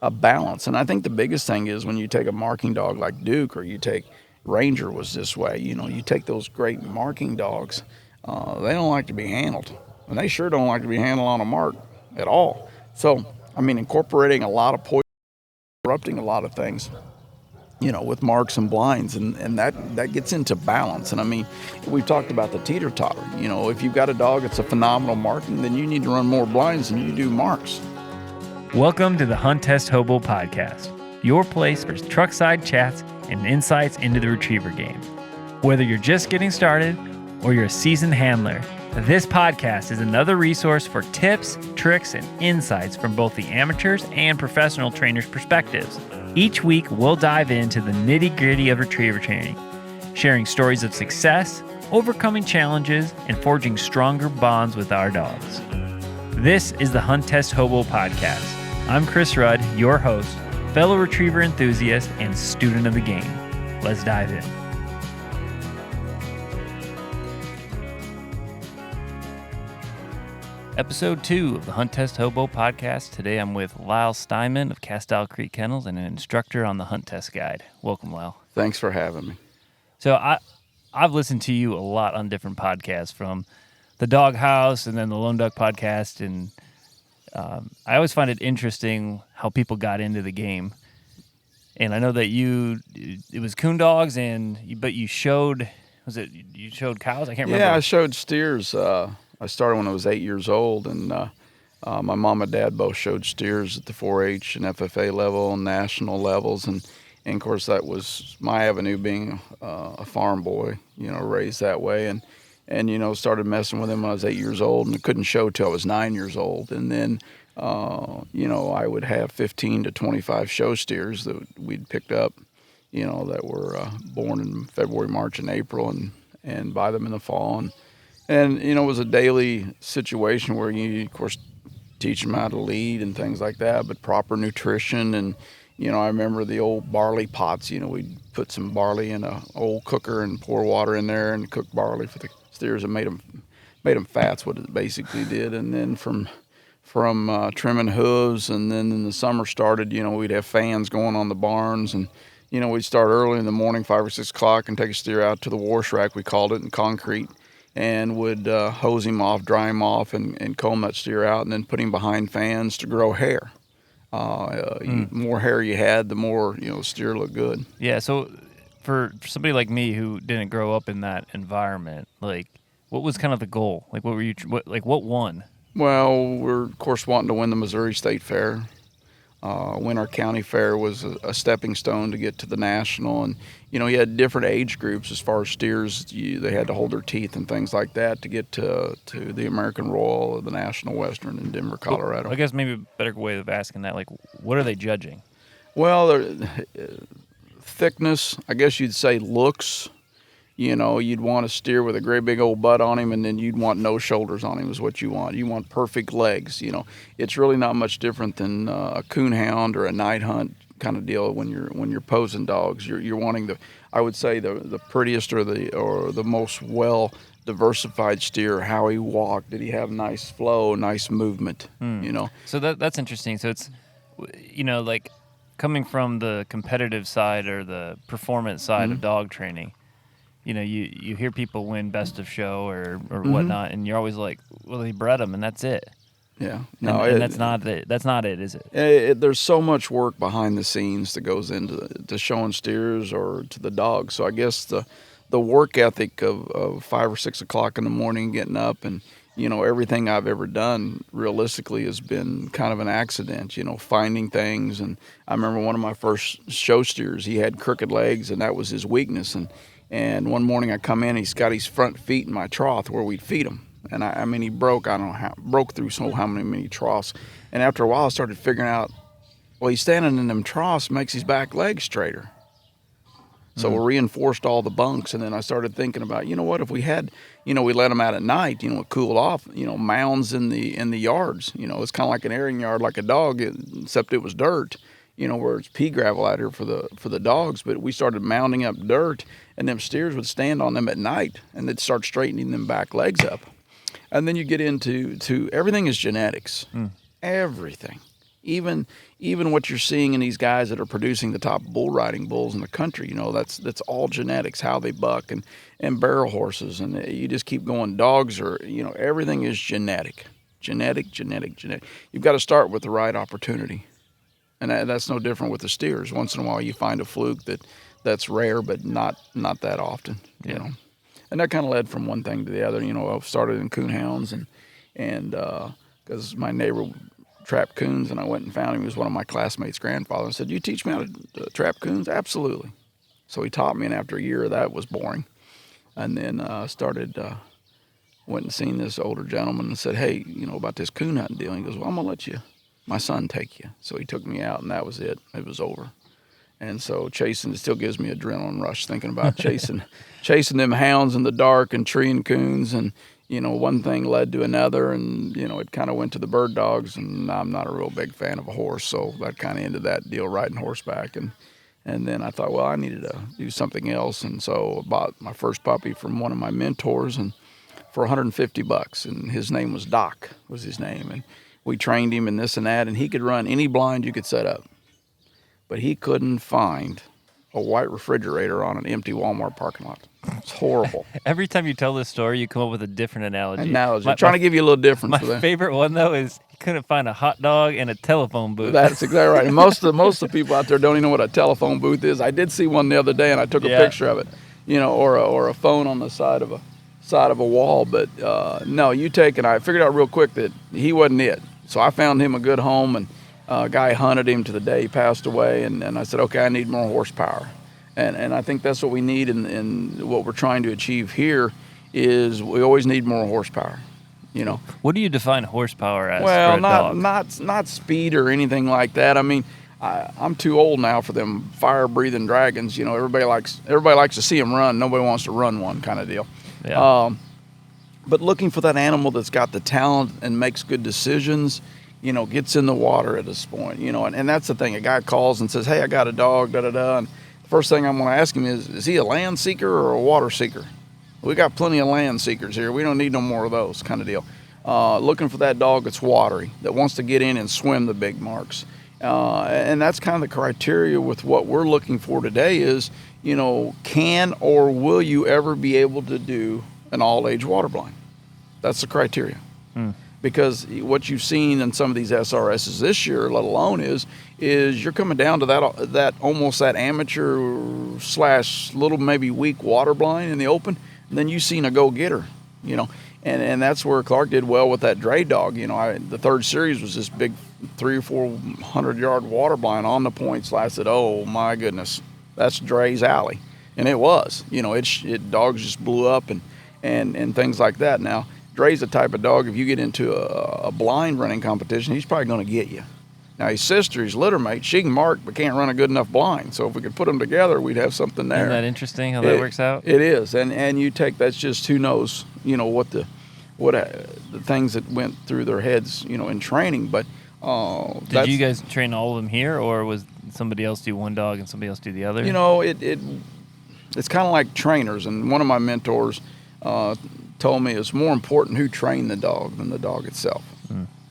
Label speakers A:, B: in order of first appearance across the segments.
A: a balance. And I think the biggest thing is when you take a marking dog like Duke, or you take Ranger was this way. You take those great marking dogs, they don't like to be handled. And they sure don't like to be handled on a mark at all. So, incorporating a lot of poison, interrupting a lot of things, with marks and blinds, and that gets into balance. And we've talked about the teeter-totter. If you've got a dog that's a phenomenal marking, then you need to run more blinds than you do marks.
B: Welcome to the Hunt Test Hobo podcast, your place for truckside chats and insights into the retriever game. Whether you're just getting started or you're a seasoned handler, this podcast is another resource for tips, tricks, and insights from both the amateurs and professional trainers' perspectives. Each week, we'll dive into the nitty-gritty of retriever training, sharing stories of success, overcoming challenges, and forging stronger bonds with our dogs. This is the Hunt Test Hobo podcast. I'm Chris Rudd, your host, fellow retriever enthusiast, and student of the game. Let's dive in. Episode 2 of the Hunt Test Hobo podcast. Today I'm with Lyle Steinman of Castile Kennels and an instructor on the Hunt Test Guide. Welcome, Lyle.
A: Thanks for having me.
B: So I've listened to you a lot on different podcasts, from the Dog House and then the Lone Duck podcast, and I always find it interesting how people got into the game. And I know that it was coon dogs, but you showed, you showed cows? I can't remember.
A: Yeah, I showed steers. I started when I was 8 years old, and my mom and dad both showed steers at the 4-H and FFA level and national levels. And of course, that was my avenue, being a farm boy, raised that way. And started messing with them when I was 8 years old, and I couldn't show till I was 9 years old. And then, I would have 15 to 25 show steers that we'd picked up, that were born in February, March, and April, and buy them in the fall. And it was a daily situation where you, of course, teach them how to lead and things like that, but proper nutrition. And, I remember the old barley pots. We'd put some barley in an old cooker and pour water in there and cook barley for the steers, and made them fat's what it basically did. And then from trimming hooves, and then in the summer started, we'd have fans going on the barns, and we'd start early in the morning, 5 or 6 o'clock, and take a steer out to the wash rack, we called it, in concrete, and would hose him off, dry him off, and comb that steer out, and then put him behind fans to grow hair. The more hair you had, the more the steer looked good.
B: Yeah, so for somebody like me who didn't grow up in that environment, like, what was kind of the goal? Like, what won?
A: Well, we're, of course, wanting to win the Missouri State Fair. Win our county fair was a stepping stone to get to the national. And, you had different age groups as far as steers. They had to hold their teeth and things like that to get to the American Royal or the National Western in Denver, Colorado.
B: Well, I guess maybe a better way of asking that, like, what are they judging?
A: Well, thickness, I guess you'd say looks. You'd want a steer with a great big old butt on him, and then you'd want no shoulders on him is what you want. You want perfect legs. It's really not much different than a coon hound or a night hunt kind of deal when you're posing dogs. You're wanting I would say the prettiest or the most well diversified steer. How he walked, did he have nice flow, nice movement?
B: So that's interesting. So it's like coming from the competitive side or the performance side of dog training. You hear people win best of show or whatnot, and you're always like, well, they bred them, and that's it.
A: Yeah.
B: No, and that's not it. That's not it, is it?
A: There's so much work behind the scenes that goes into showing steers or to the dogs. So I guess the work ethic of 5 or 6 o'clock in the morning, getting up, and everything I've ever done realistically has been kind of an accident. Finding things. And I remember one of my first show steers, he had crooked legs, and that was his weakness. And one morning I come in, he's got his front feet in my trough where we'd feed him. And he broke through how many troughs. And after a while I started figuring out, well, he's standing in them troughs makes his back legs straighter. So we reinforced all the bunks. And then I started thinking about, what if we had, we let them out at night, cool off, mounds in the yards. It's kind of like an airing yard, like a dog, except it was dirt. Where it's pea gravel out here for the dogs. But we started mounding up dirt, and them steers would stand on them at night, and they'd start straightening them back legs up. And then you get into everything is genetics. Everything. Even even what you're seeing in these guys that are producing the top bull riding bulls in the country, that's all genetics, how they buck, and barrel horses, and you just keep going. Dogs are, everything is genetic. You've got to start with the right opportunity, and that's no different with the steers. Once in a while, you find a fluke that's rare, but not that often. And that kind of led from one thing to the other. I started in coon hounds, and because my neighbor trapped coons, and I went and found him. He was one of my classmates' grandfather, and said, "You teach me how to trap coons?" Absolutely. So he taught me, and after a year of that, was boring. And then went and seen this older gentleman and said, "Hey, about this coon hunting deal." And he goes, "Well, I'm gonna let my son take you." So he took me out, and that was it. It was over. And so chasing, it still gives me adrenaline rush thinking about chasing them hounds in the dark and treeing coons. And, one thing led to another, and, it kind of went to the bird dogs, and I'm not a real big fan of a horse. So that kind of ended that deal, riding horseback. And then I thought, well, I needed to do something else. And so I bought my first puppy from one of my mentors, and for $150, and his name was Doc, was his name. And we trained him and this and that, and he could run any blind you could set up. But he couldn't find a white refrigerator on an empty Walmart parking lot. It's horrible.
B: Every time you tell this story, you come up with a different analogy.
A: I'm trying to give you a little difference.
B: My favorite one, though, is he couldn't find a hot dog and a telephone booth.
A: That's exactly right. And most of the people out there don't even know what a telephone booth is. I did see one the other day, and I took a picture of it, or a phone on the side of a wall. But no, I figured out real quick that he wasn't it. So I found him a good home, and a guy hunted him to the day he passed away, and I said, okay, I need more horsepower. And I think that's what we need, and what we're trying to achieve here is we always need more horsepower.
B: What do you define horsepower as?
A: Well,
B: for a dog?
A: not speed or anything like that. I mean, I'm too old now for them fire-breathing dragons. Everybody likes to see them run. Nobody wants to run one, kind of deal.
B: Yeah.
A: But looking for that animal that's got the talent and makes good decisions, gets in the water at this point, and that's the thing. A guy calls and says, "Hey, I got a dog, da-da-da," and the first thing I'm going to ask him is he a land seeker or a water seeker? We got plenty of land seekers here. We don't need no more of those, kind of deal. Looking for that dog that's watery, that wants to get in and swim the big marks. And that's kind of the criteria with what we're looking for today is, can or will you ever be able to do an all-age water blind? That's the criteria. Because what you've seen in some of these SRSs this year, let alone is you're coming down to that almost that amateur / little maybe weak water blind in the open, and then you've seen a go-getter, and that's where Clark did well with that Dre dog. The third series was this big 300 or 400 yard water blind on the points. I said, oh my goodness, that's Dre's alley, and it was. Dogs just blew up and things like that. Now, Dre's the type of dog, if you get into a blind running competition, he's probably going to get you. Now, his sister, his litter mate, she can mark but can't run a good enough blind. So if we could put them together, we'd have something there.
B: Isn't that interesting how that works out?
A: It is. And you take, that's just who knows, what the things that went through their heads, in training. But
B: did you guys train all of them here, or was somebody else do one dog and somebody else do the other?
A: It's kind of like trainers. And one of my mentors told me it's more important who trained the dog than the dog itself.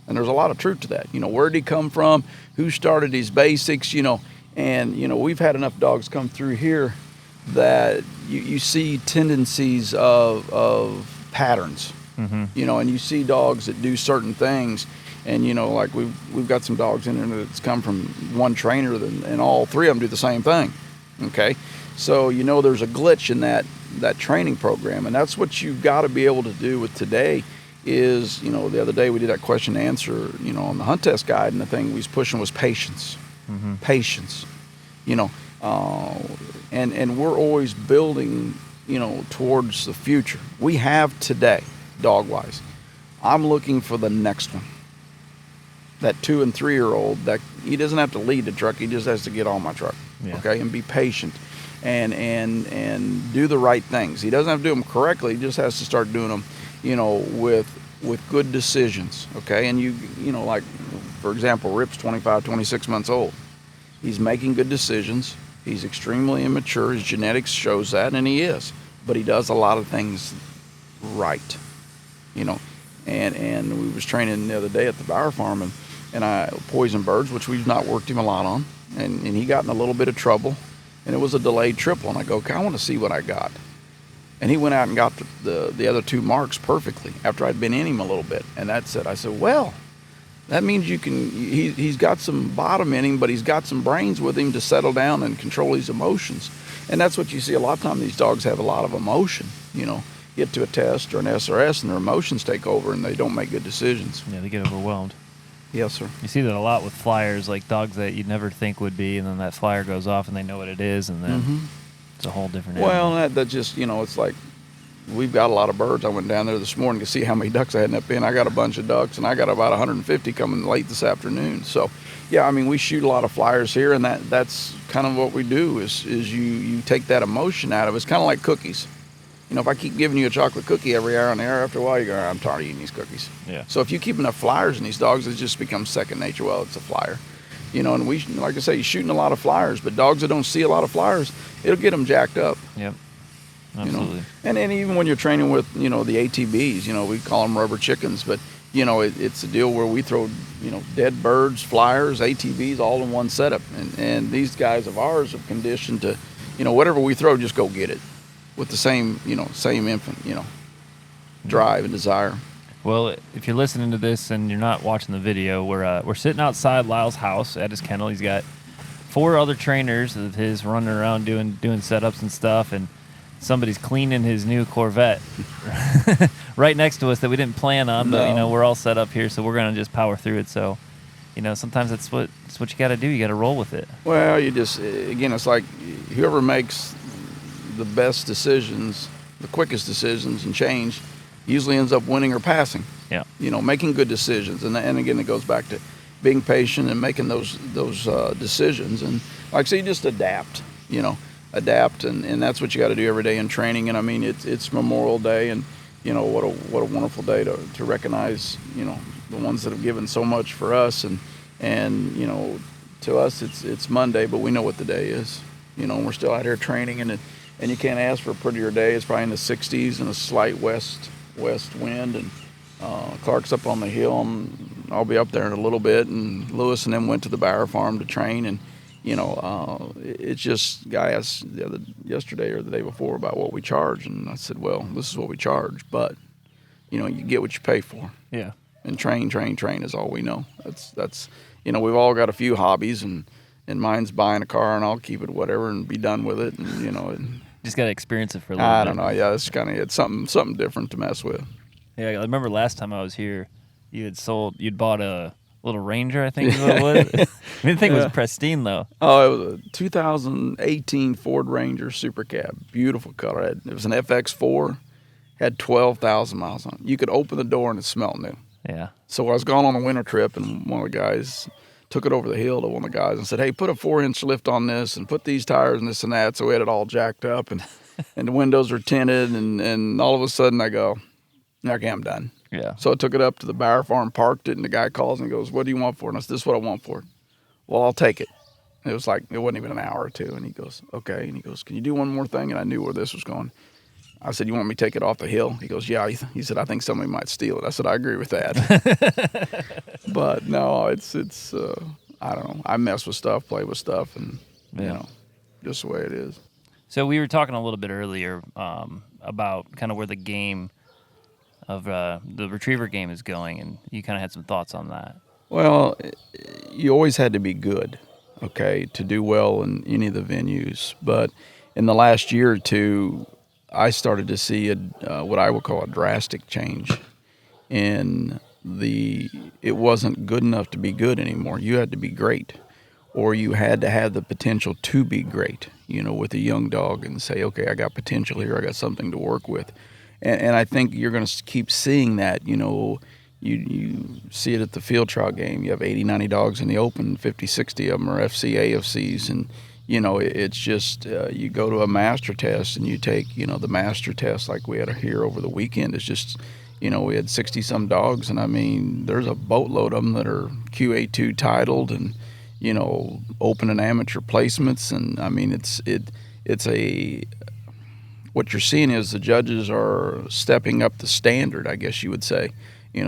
A: And there's a lot of truth to that. Where did he come from? Who started his basics? And we've had enough dogs come through here that you see tendencies of patterns. And you see dogs that do certain things. And like we've got some dogs in there that's come from one trainer, and all three of them do the same thing. Okay, so there's a glitch in that training program, and that's what you've got to be able to do with today. Is the other day we did that question and answer on the hunt test guide, and the thing we was pushing was patience. Patience, and we're always building towards the future. We have today, dog wise, I'm looking for the next one. That 2 and 3 year old, that he doesn't have to lead the truck, he just has to get on my truck. Okay, and be patient and do the right things. He doesn't have to do them correctly, he just has to start doing them with good decisions. Okay, and like for example, Rip's 25, 26 months old. He's making good decisions. He's extremely immature. His genetics shows that, and he is. But he does a lot of things right. And we was training the other day at the Bower Farm, and poison birds, which we've not worked him a lot on, and he got in a little bit of trouble, and it was a delayed triple, and I go, okay, I want to see what I got. And he went out and got the other 2 marks perfectly after I'd been in him a little bit, and that's it. I said, well, that means you can. He's got some bottom in him, but he's got some brains with him to settle down and control his emotions. And that's what you see a lot of times. These dogs have a lot of emotion. Get to a test or an SRS, and their emotions take over, and they don't make good decisions.
B: Yeah, they get overwhelmed.
A: Yes, sir.
B: You see that a lot with flyers, like dogs that you'd never think would be, and then that flyer goes off, and they know what it is, and then it's a whole different animal.
A: Well, that just, it's like we've got a lot of birds. I went down there this morning to see how many ducks I had in that pen. I got a bunch of ducks, and I got about 150 coming late this afternoon. So, yeah, I mean, we shoot a lot of flyers here, and that's kind of what we do is you take that emotion out of it. It's kind of like cookies. If I keep giving you a chocolate cookie every hour on the air, after a while, you go, I'm tired of eating these cookies.
B: Yeah.
A: So if you keep enough flyers in these dogs, it just becomes second nature. Well, it's a flyer. And we, like I say, you're shooting a lot of flyers, but dogs that don't see a lot of flyers, it'll get them jacked up.
B: Yep. Absolutely.
A: And even when you're training with, the ATBs, we call them rubber chickens, but, it's a deal where we throw, dead birds, flyers, ATBs, all in one setup. And these guys of ours are conditioned to, whatever we throw, just go get it with the same infant, drive and desire.
B: Well, if you're listening to this and you're not watching the video, we're sitting outside Lyle's house at his kennel. He's got 4 other trainers of his running around doing setups and stuff, and somebody's cleaning his new Corvette right next to us that we didn't plan on, but we're all set up here, so we're gonna just power through it. So, sometimes it's what you got to do. You got to roll with it.
A: Well, you just it's like whoever makes the best decisions, the quickest decisions, and change usually ends up winning or passing.
B: Yeah.
A: Making good decisions, and again, it goes back to being patient and making those decisions. And like I say, you just adapt. Adapt, and that's what you got to do every day in training. And I mean, it's Memorial Day, and what a wonderful day to recognize the ones that have given so much for us, and to us it's Monday, but we know what the day is. And we're still out here training, and you can't ask for a prettier day. It's probably in the 60s and a slight west wind, and Clark's up on the hill, and I'll be up there in a little bit, and Lewis and them went to the Bower Farm to train, and it's just, guy asked yesterday or the day before about what we charge, and I said, well, this is what we charge, but you get what you pay for.
B: Yeah. And
A: train is all we know. That's we've all got a few hobbies, and mine's buying a car, and I'll keep it whatever and be done with it, and and
B: just got to experience it for a little bit.
A: I don't know. Yeah, it's something different to mess with.
B: Yeah, I remember last time I was here, you'd bought a little Ranger, I think is what it was. I didn't think it was pristine though.
A: Oh, it was a 2018 Ford Ranger Super Cab, beautiful color. It was an FX4, had 12,000 miles on it. You could open the door and it smelled new.
B: Yeah.
A: So I was gone on a winter trip, and one of the guys took it over the hill to one of the guys and said, hey, put a 4-inch lift on this and put these tires and this and that. So we had it all jacked up, and the windows were tinted, and all of a sudden I go, okay, I'm done.
B: Yeah.
A: So I took it up to the Bower Farm, parked it, and the guy calls and goes, what do you want for it? And I said, this is what I want for it. Well, I'll take it. And it wasn't even an hour or two. And he goes, okay. And he goes, can you do one more thing? And I knew where this was going. I said, you want me to take it off the hill? He goes, yeah. He said, I think somebody might steal it. I said, I agree with that. But no, it's I don't know. I mess with stuff, play with stuff, and, just the way it is.
B: So we were talking a little bit earlier about kind of where the game of the retriever game is going, and you kind of had some thoughts on that.
A: Well, you always had to be good, okay, to do well in any of the venues. But in the last year or two, I started to see what I would call a drastic change in it wasn't good enough to be good anymore. You had to be great, or you had to have the potential to be great, with a young dog, and say, okay, I got potential here. I got something to work with. And I think you're going to keep seeing that. You see it at the field trial game. You have 80, 90 dogs in the open, 50, 60 of them are FC, AFCs, and it's just you go to a master test and you take the master test like we had here over the weekend. It's just we had 60 some dogs, and I mean there's a boatload of them that are QA2 titled, and open and amateur placements, and I mean what you're seeing is the judges are stepping up the standard, I guess you would say,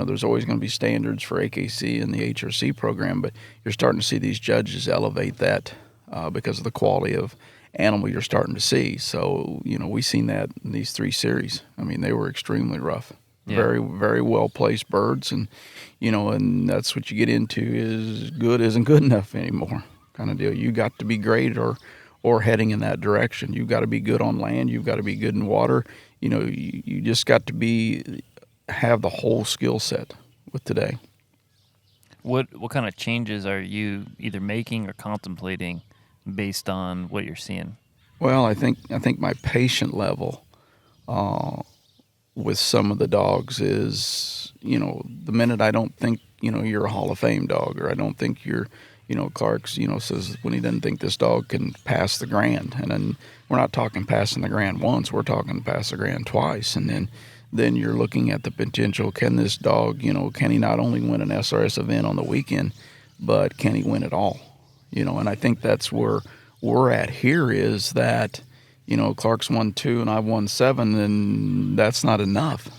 A: there's always going to be standards for AKC and the HRC program, but you're starting to see these judges elevate that because of the quality of animal you're starting to see. So, we seen that in these 3 series. I mean, they were extremely rough. Yeah. Very, very well-placed birds. And, and that's what you get into is good isn't good enough anymore kind of deal. You got to be great or heading in that direction. You've got to be good on land. You've got to be good in water. You just got to have the whole skill set with today.
C: What kind of changes are you either making or contemplating based on what you're seeing?
A: Well, I think my patient level with some of the dogs is, the minute I don't think, you're a Hall of Fame dog, or I don't think you're, Clark's, says when he doesn't think this dog can pass the grand. And then we're not talking passing the grand once, we're talking pass the grand twice. And then you're looking at the potential, can this dog, can he not only win an SRS event on the weekend, but can he win it all? And I think that's where we're at here is that, Clark's won 2 and I've won 7, and that's not enough,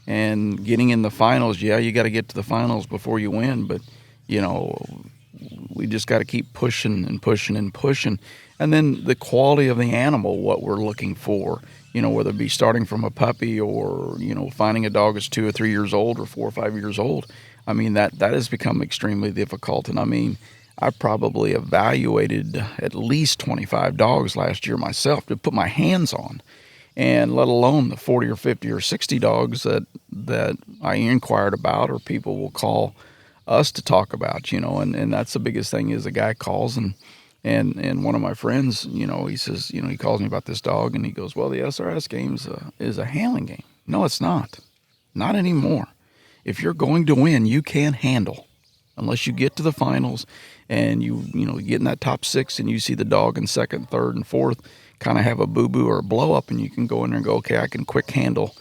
A: And getting in the finals, you got to get to the finals before you win, but, we just got to keep pushing and pushing and pushing. And then the quality of the animal, what we're looking for, whether it be starting from a puppy or, finding a dog that's 2 or 3 years old or 4 or 5 years old. I mean, that has become extremely difficult. And I mean, I probably evaluated at least 25 dogs last year myself to put my hands on, and let alone the 40 or 50 or 60 dogs that I inquired about or people will call us to talk about, and that's the biggest thing is a guy calls and one of my friends, he says, he calls me about this dog and he goes, well, the SRS game is a handling game. No, it's not. Not anymore. If you're going to win, you can't handle unless you get to the finals and you get in that top 6 and you see the dog in 2nd, 3rd, and 4th kind of have a boo-boo or a blow-up, and you can go in there and go, okay, I can quick handle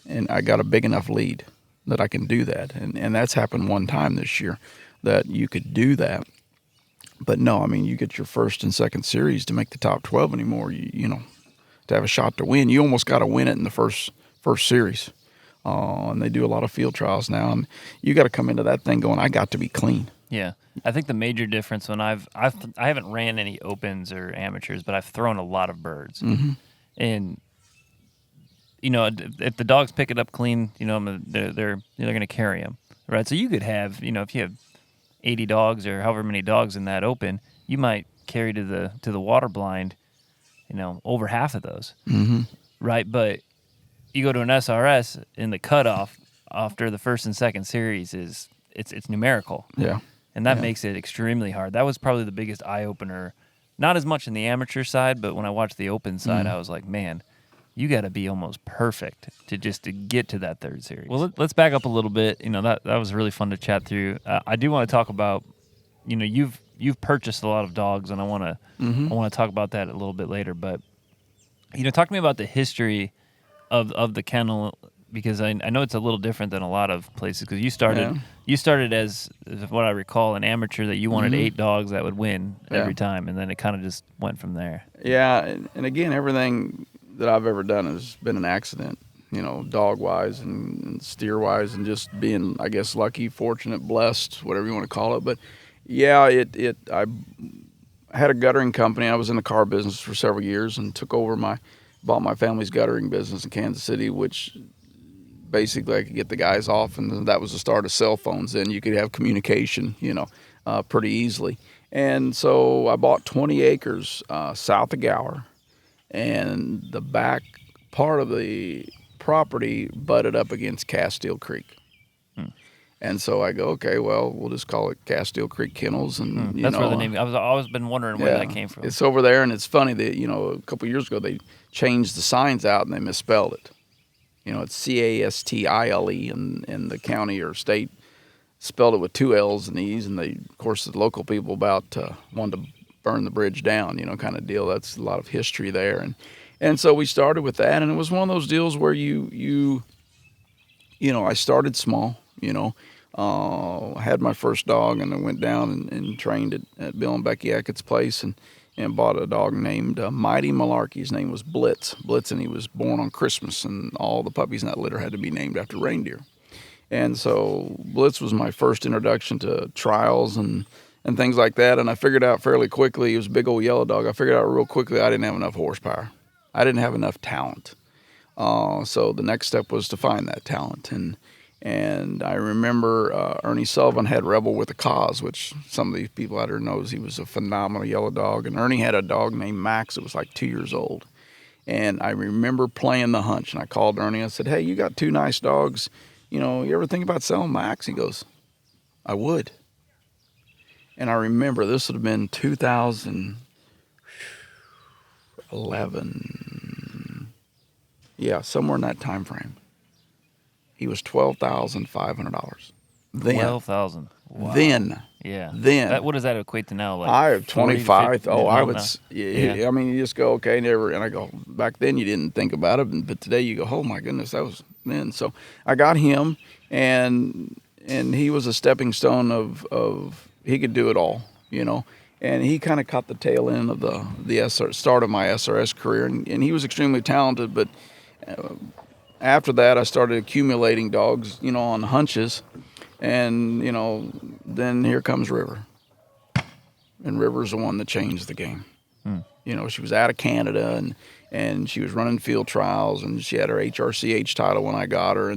A: and I got a big enough lead that I can do that. And that's happened one time this year that you could do that. But no, I mean, you get your 1st and 2nd series to make the top 12 anymore, to have a shot to win. You almost got to win it in the first series. And they do a lot of field trials now. And you got to come into that thing going, I got to be clean.
C: Yeah. I think the major difference when I haven't ran any opens or amateurs, but I've thrown a lot of birds.
A: Mm-hmm.
C: And if the dogs pick it up clean, they're going to carry them, right? So you could have, if you have 80 dogs or however many dogs in that open, you might carry to the water blind, over half of those,
A: mm-hmm.
C: right? But you go to an SRS and the cutoff after the 1st and 2nd series it's numerical,
A: yeah,
C: and that makes it extremely hard. That was probably the biggest eye opener, not as much in the amateur side, but when I watched the open side, I was like, man. You got to be almost perfect to get to that 3rd series. Well, let's back up a little bit. That was really fun to chat through. I do want to talk about, you've purchased a lot of dogs, and I want to talk about that a little bit later. But talk to me about the history of the kennel, because I know it's a little different than a lot of places. Because you started as what I recall, an amateur that you wanted 8 dogs that would win every time, and then it kind of just went from there.
A: Yeah, and again, everything that I've ever done has been an accident, dog wise and steer wise, and just being, I guess, lucky, fortunate, blessed, whatever you want to call it. But yeah, I had a guttering company. I was in the car business for several years and bought my family's guttering business in Kansas City, which basically I could get the guys off, and that was the start of cell phones. Then you could have communication, pretty easily. And so I bought 20 acres south of Gower. And the back part of the property butted up against Castile Creek. And so I go, okay, well, we'll just call it Castile Creek Kennels. And
C: that's where the name. I've always been wondering where that came from.
A: It's over there, and it's funny that a couple of years ago they changed the signs out and they misspelled it. It's Castile, and the county or state spelled it with 2 L's and E's, and of course, the local people about wanted to burn the bridge down, kind of deal. That's a lot of history there, and so we started with that, and it was one of those deals where I started small. Had my first dog, and I went down and trained at Bill and Becky Eckett's place, and bought a dog named Mighty Malarkey. His name was Blitz, and he was born on Christmas, and all the puppies in that litter had to be named after reindeer. And so Blitz was my first introduction to trials and things like that. And I figured out fairly quickly, he was a big old yellow dog. I figured out real quickly I didn't have enough horsepower. I didn't have enough talent. So the next step was to find that talent. And I remember Ernie Sullivan had Rebel with a Cause, which some of these people out there knows he was a phenomenal yellow dog. And Ernie had a dog named Max that was like 2 years old. And I remember playing the hunch, and I called Ernie. I said, "Hey, you got 2 nice dogs. You ever think about selling Max?" He goes, "I would." And I remember this would have been 2011. Yeah, somewhere in that time frame. He was $12,500. Then.
C: 12,000. Wow.
A: Then.
C: Yeah.
A: Then.
C: What does that equate to now? Like
A: I have 25. I would.
C: Yeah.
A: I mean, you just go, okay, never. And I go, back then you didn't think about it, but today you go, oh my goodness, that was then. So I got him, and he was a stepping stone of he could do it all, And he kind of caught the tail end of the start of my SRS career, and he was extremely talented. But after that, I started accumulating dogs, on hunches. And, then here comes River. And River's the one that changed the game. She was out of Canada and she was running field trials, and she had her HRCH title when I got her.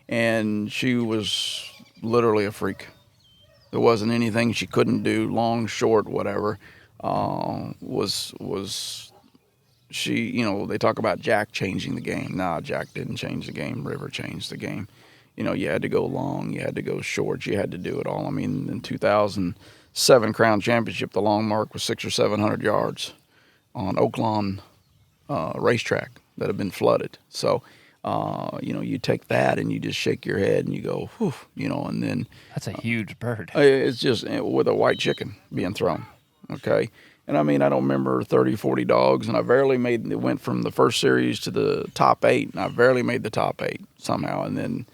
A: And she was literally a freak. There wasn't anything she couldn't do, long, short, whatever. She, they talk about Jack changing the game. Nah, Jack didn't change the game. River changed the game. You had to go long, you had to go short, you had to do it all. I mean, in 2007 Crown Championship, the long mark was 600 or 700 yards on Oaklawn racetrack that had been flooded. So, you take that and you just shake your head and you go, whew, and then.
C: That's a huge bird.
A: It's just with a white chicken being thrown, okay? And I mean, I don't remember 30, 40 dogs, and I it went from the first series to the top 8, and I barely made the top 8 somehow. And then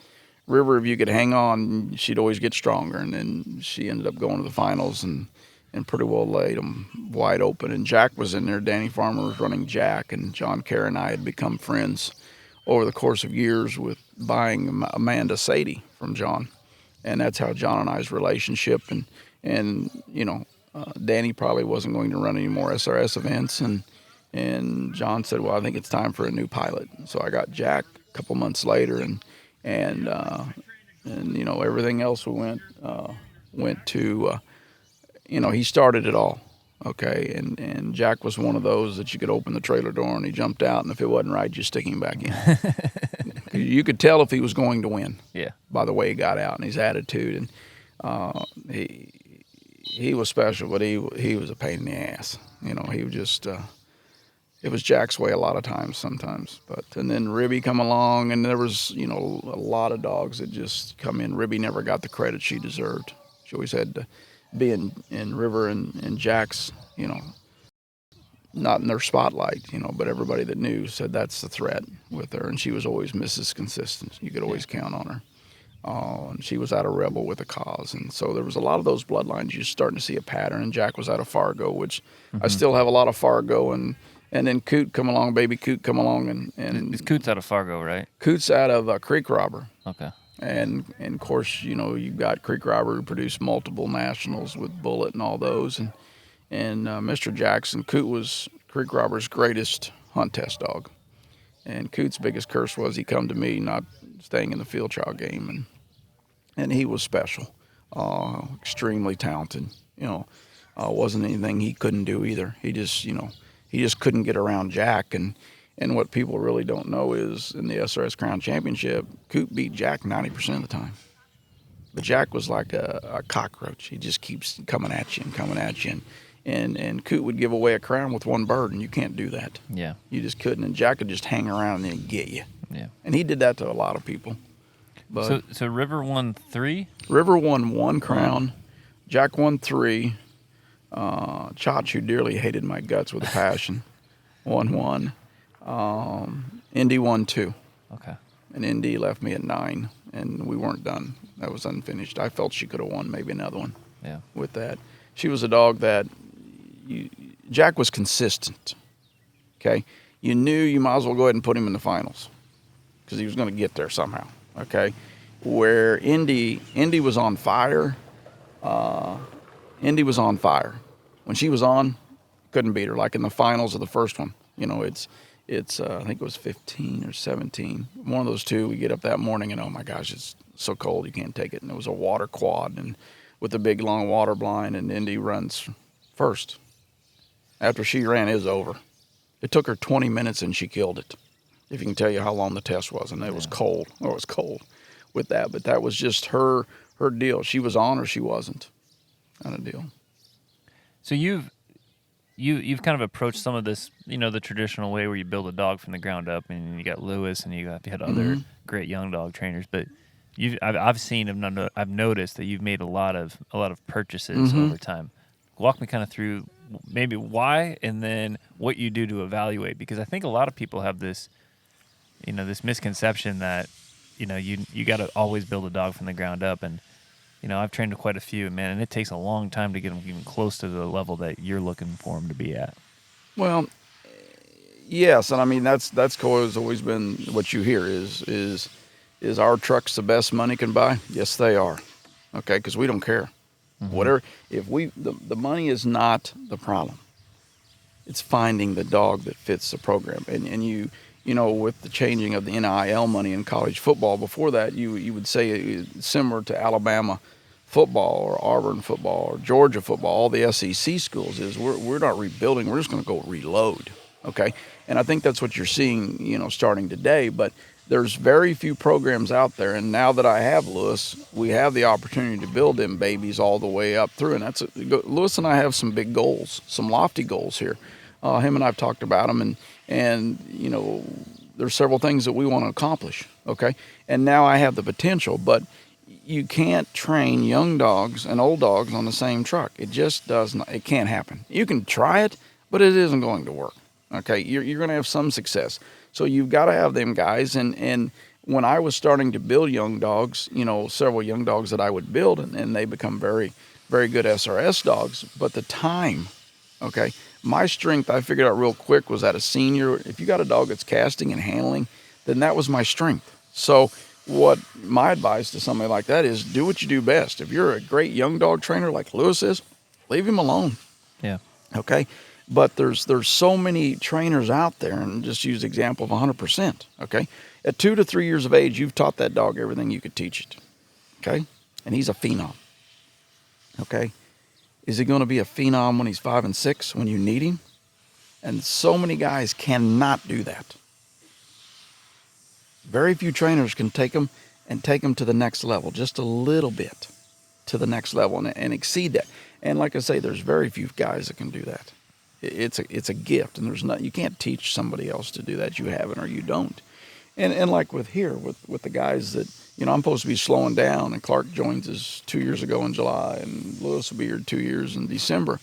A: River, if you could hang on, she'd always get stronger. And then she ended up going to the finals and pretty well laid them wide open. And Jack was in there. Danny Farmer was running Jack, and John Kerr and I had become friends over the course of years with buying Amanda Sadie from John. And that's how John and I's relationship. And Danny probably wasn't going to run any more SRS events. And John said, well, I think it's time for a new pilot. So I got Jack a couple months later, and everything else went to he started it all, okay, and Jack was one of those that you could open the trailer door and he jumped out, and if it wasn't right, you stick him back in. You could tell if he was going to win, by the way he got out and his attitude. And he was special, but he was a pain in the ass. He was just it was Jack's way a lot of times, sometimes. And then Ribby come along, and there was, a lot of dogs that just come in. Ribby never got the credit she deserved. She always had to be in River and Jack's, not in their spotlight, but everybody that knew said that's the threat with her. And she was always Mrs. Consistent. You could always count on her. And she was out of Rebel with a Cause. And so there was a lot of those bloodlines. You're starting to see a pattern. And Jack was out of Fargo, which I still have a lot of Fargo. And then Coot come along, baby Coot come along. And
C: Coot's out of Fargo, right?
A: Coot's out of Creek Robber.
C: Okay.
A: And of course, you've got Creek Robber who produced multiple nationals with Bullet and all those. And Mr. Jackson, Coot was Creek Robber's greatest hunt test dog. And Coot's biggest curse was he come to me not staying in the field trial game. And he was special, extremely talented. Wasn't anything he couldn't do either. He just couldn't get around Jack. And what people really don't know is in the SRS Crown Championship, Coot beat Jack 90% of the time. But Jack was like a cockroach. He just keeps coming at you and coming at you. And Coot would give away a crown with one bird, and you can't do that.
C: Yeah.
A: You just couldn't. And Jack would just hang around and then get you.
C: Yeah.
A: And he did that to a lot of people. But
C: so River won 3?
A: River won 1 crown. Jack won 3. Chach, who dearly hated my guts with a passion, won 1. Indy won 2.
C: Okay.
A: And Indy left me at 9, and we weren't done. That was unfinished. I felt she could have won maybe another one.
C: Yeah.
A: With that. She was a dog that Jack was consistent. Okay? You knew you might as well go ahead and put him in the finals because he was going to get there somehow. Okay? where Indy was on fire. Indy was on fire. When she was on, couldn't beat her. Like in the finals of the first one, it's I think it was 15 or 17. One of those two. We get up that morning and oh my gosh, it's so cold you can't take it. And it was a water quad and with a big long water blind, and Indy runs first. After she ran, it was over. It took her 20 minutes and she killed it. If you can tell you how long the test was, and it was cold. Oh, it was cold with that, but that was just her deal. She was on or she wasn't, kind of deal.
C: So you've kind of approached some of this, the traditional way where you build a dog from the ground up, and you got Lewis, and you had other great young dog trainers. But I've noticed that you've made a lot of purchases over time. Walk me kind of through maybe why, and then what you do to evaluate, because I think a lot of people have this, this misconception that, you got to always build a dog from the ground up, and I've trained quite a few, man, and it takes a long time to get them even close to the level that you're looking for them to be at.
A: Well, yes, and I mean that's always been what you hear is our trucks the best money can buy? Yes, they are. Okay, because we don't care. Whatever, if the money is not the problem. It's finding the dog that fits the program, and you with the changing of the NIL money in college football. Before that, you would say it's similar to Alabama football or Auburn football or Georgia football, all the SEC schools, is we're not rebuilding, we're just going to go reload, okay? And I think that's what you're seeing, starting today, but there's very few programs out there, and now that I have Lewis, we have the opportunity to build them babies all the way up through, and Lewis and I have some big goals, some lofty goals here. Him and I've talked about them, and there's several things that we want to accomplish, okay? And now I have the potential, but you can't train young dogs and old dogs on the same truck. It just does not. It can't happen. You can try it, but it isn't going to work. Okay, you're going to have some success. So you've got to have them guys. And when I was starting to build young dogs, several young dogs that I would build, and they become very, very good SRS dogs. But the time, okay, my strength I figured out real quick was at a senior. If you got a dog that's casting and handling, then that was my strength. So what my advice to somebody like that is, do what you do best. If you're a great young dog trainer like Lewis is, leave him alone.
C: Yeah.
A: Okay. But there's so many trainers out there, and just use the example of 100%. Okay. At 2 to 3 years of age, you've taught that dog everything you could teach it. Okay. And he's a phenom. Okay. Is he going to be a phenom when he's 5 and 6 when you need him? And so many guys cannot do that. Very few trainers can take them to the next level, just a little bit to the next level and exceed that. And like I say, there's very few guys that can do that. It's a gift, and you can't teach somebody else to do that. You have it or you don't. And like with the guys that, I'm supposed to be slowing down, and Clark joins us 2 years ago in July, and Lewis will be here 2 years in December,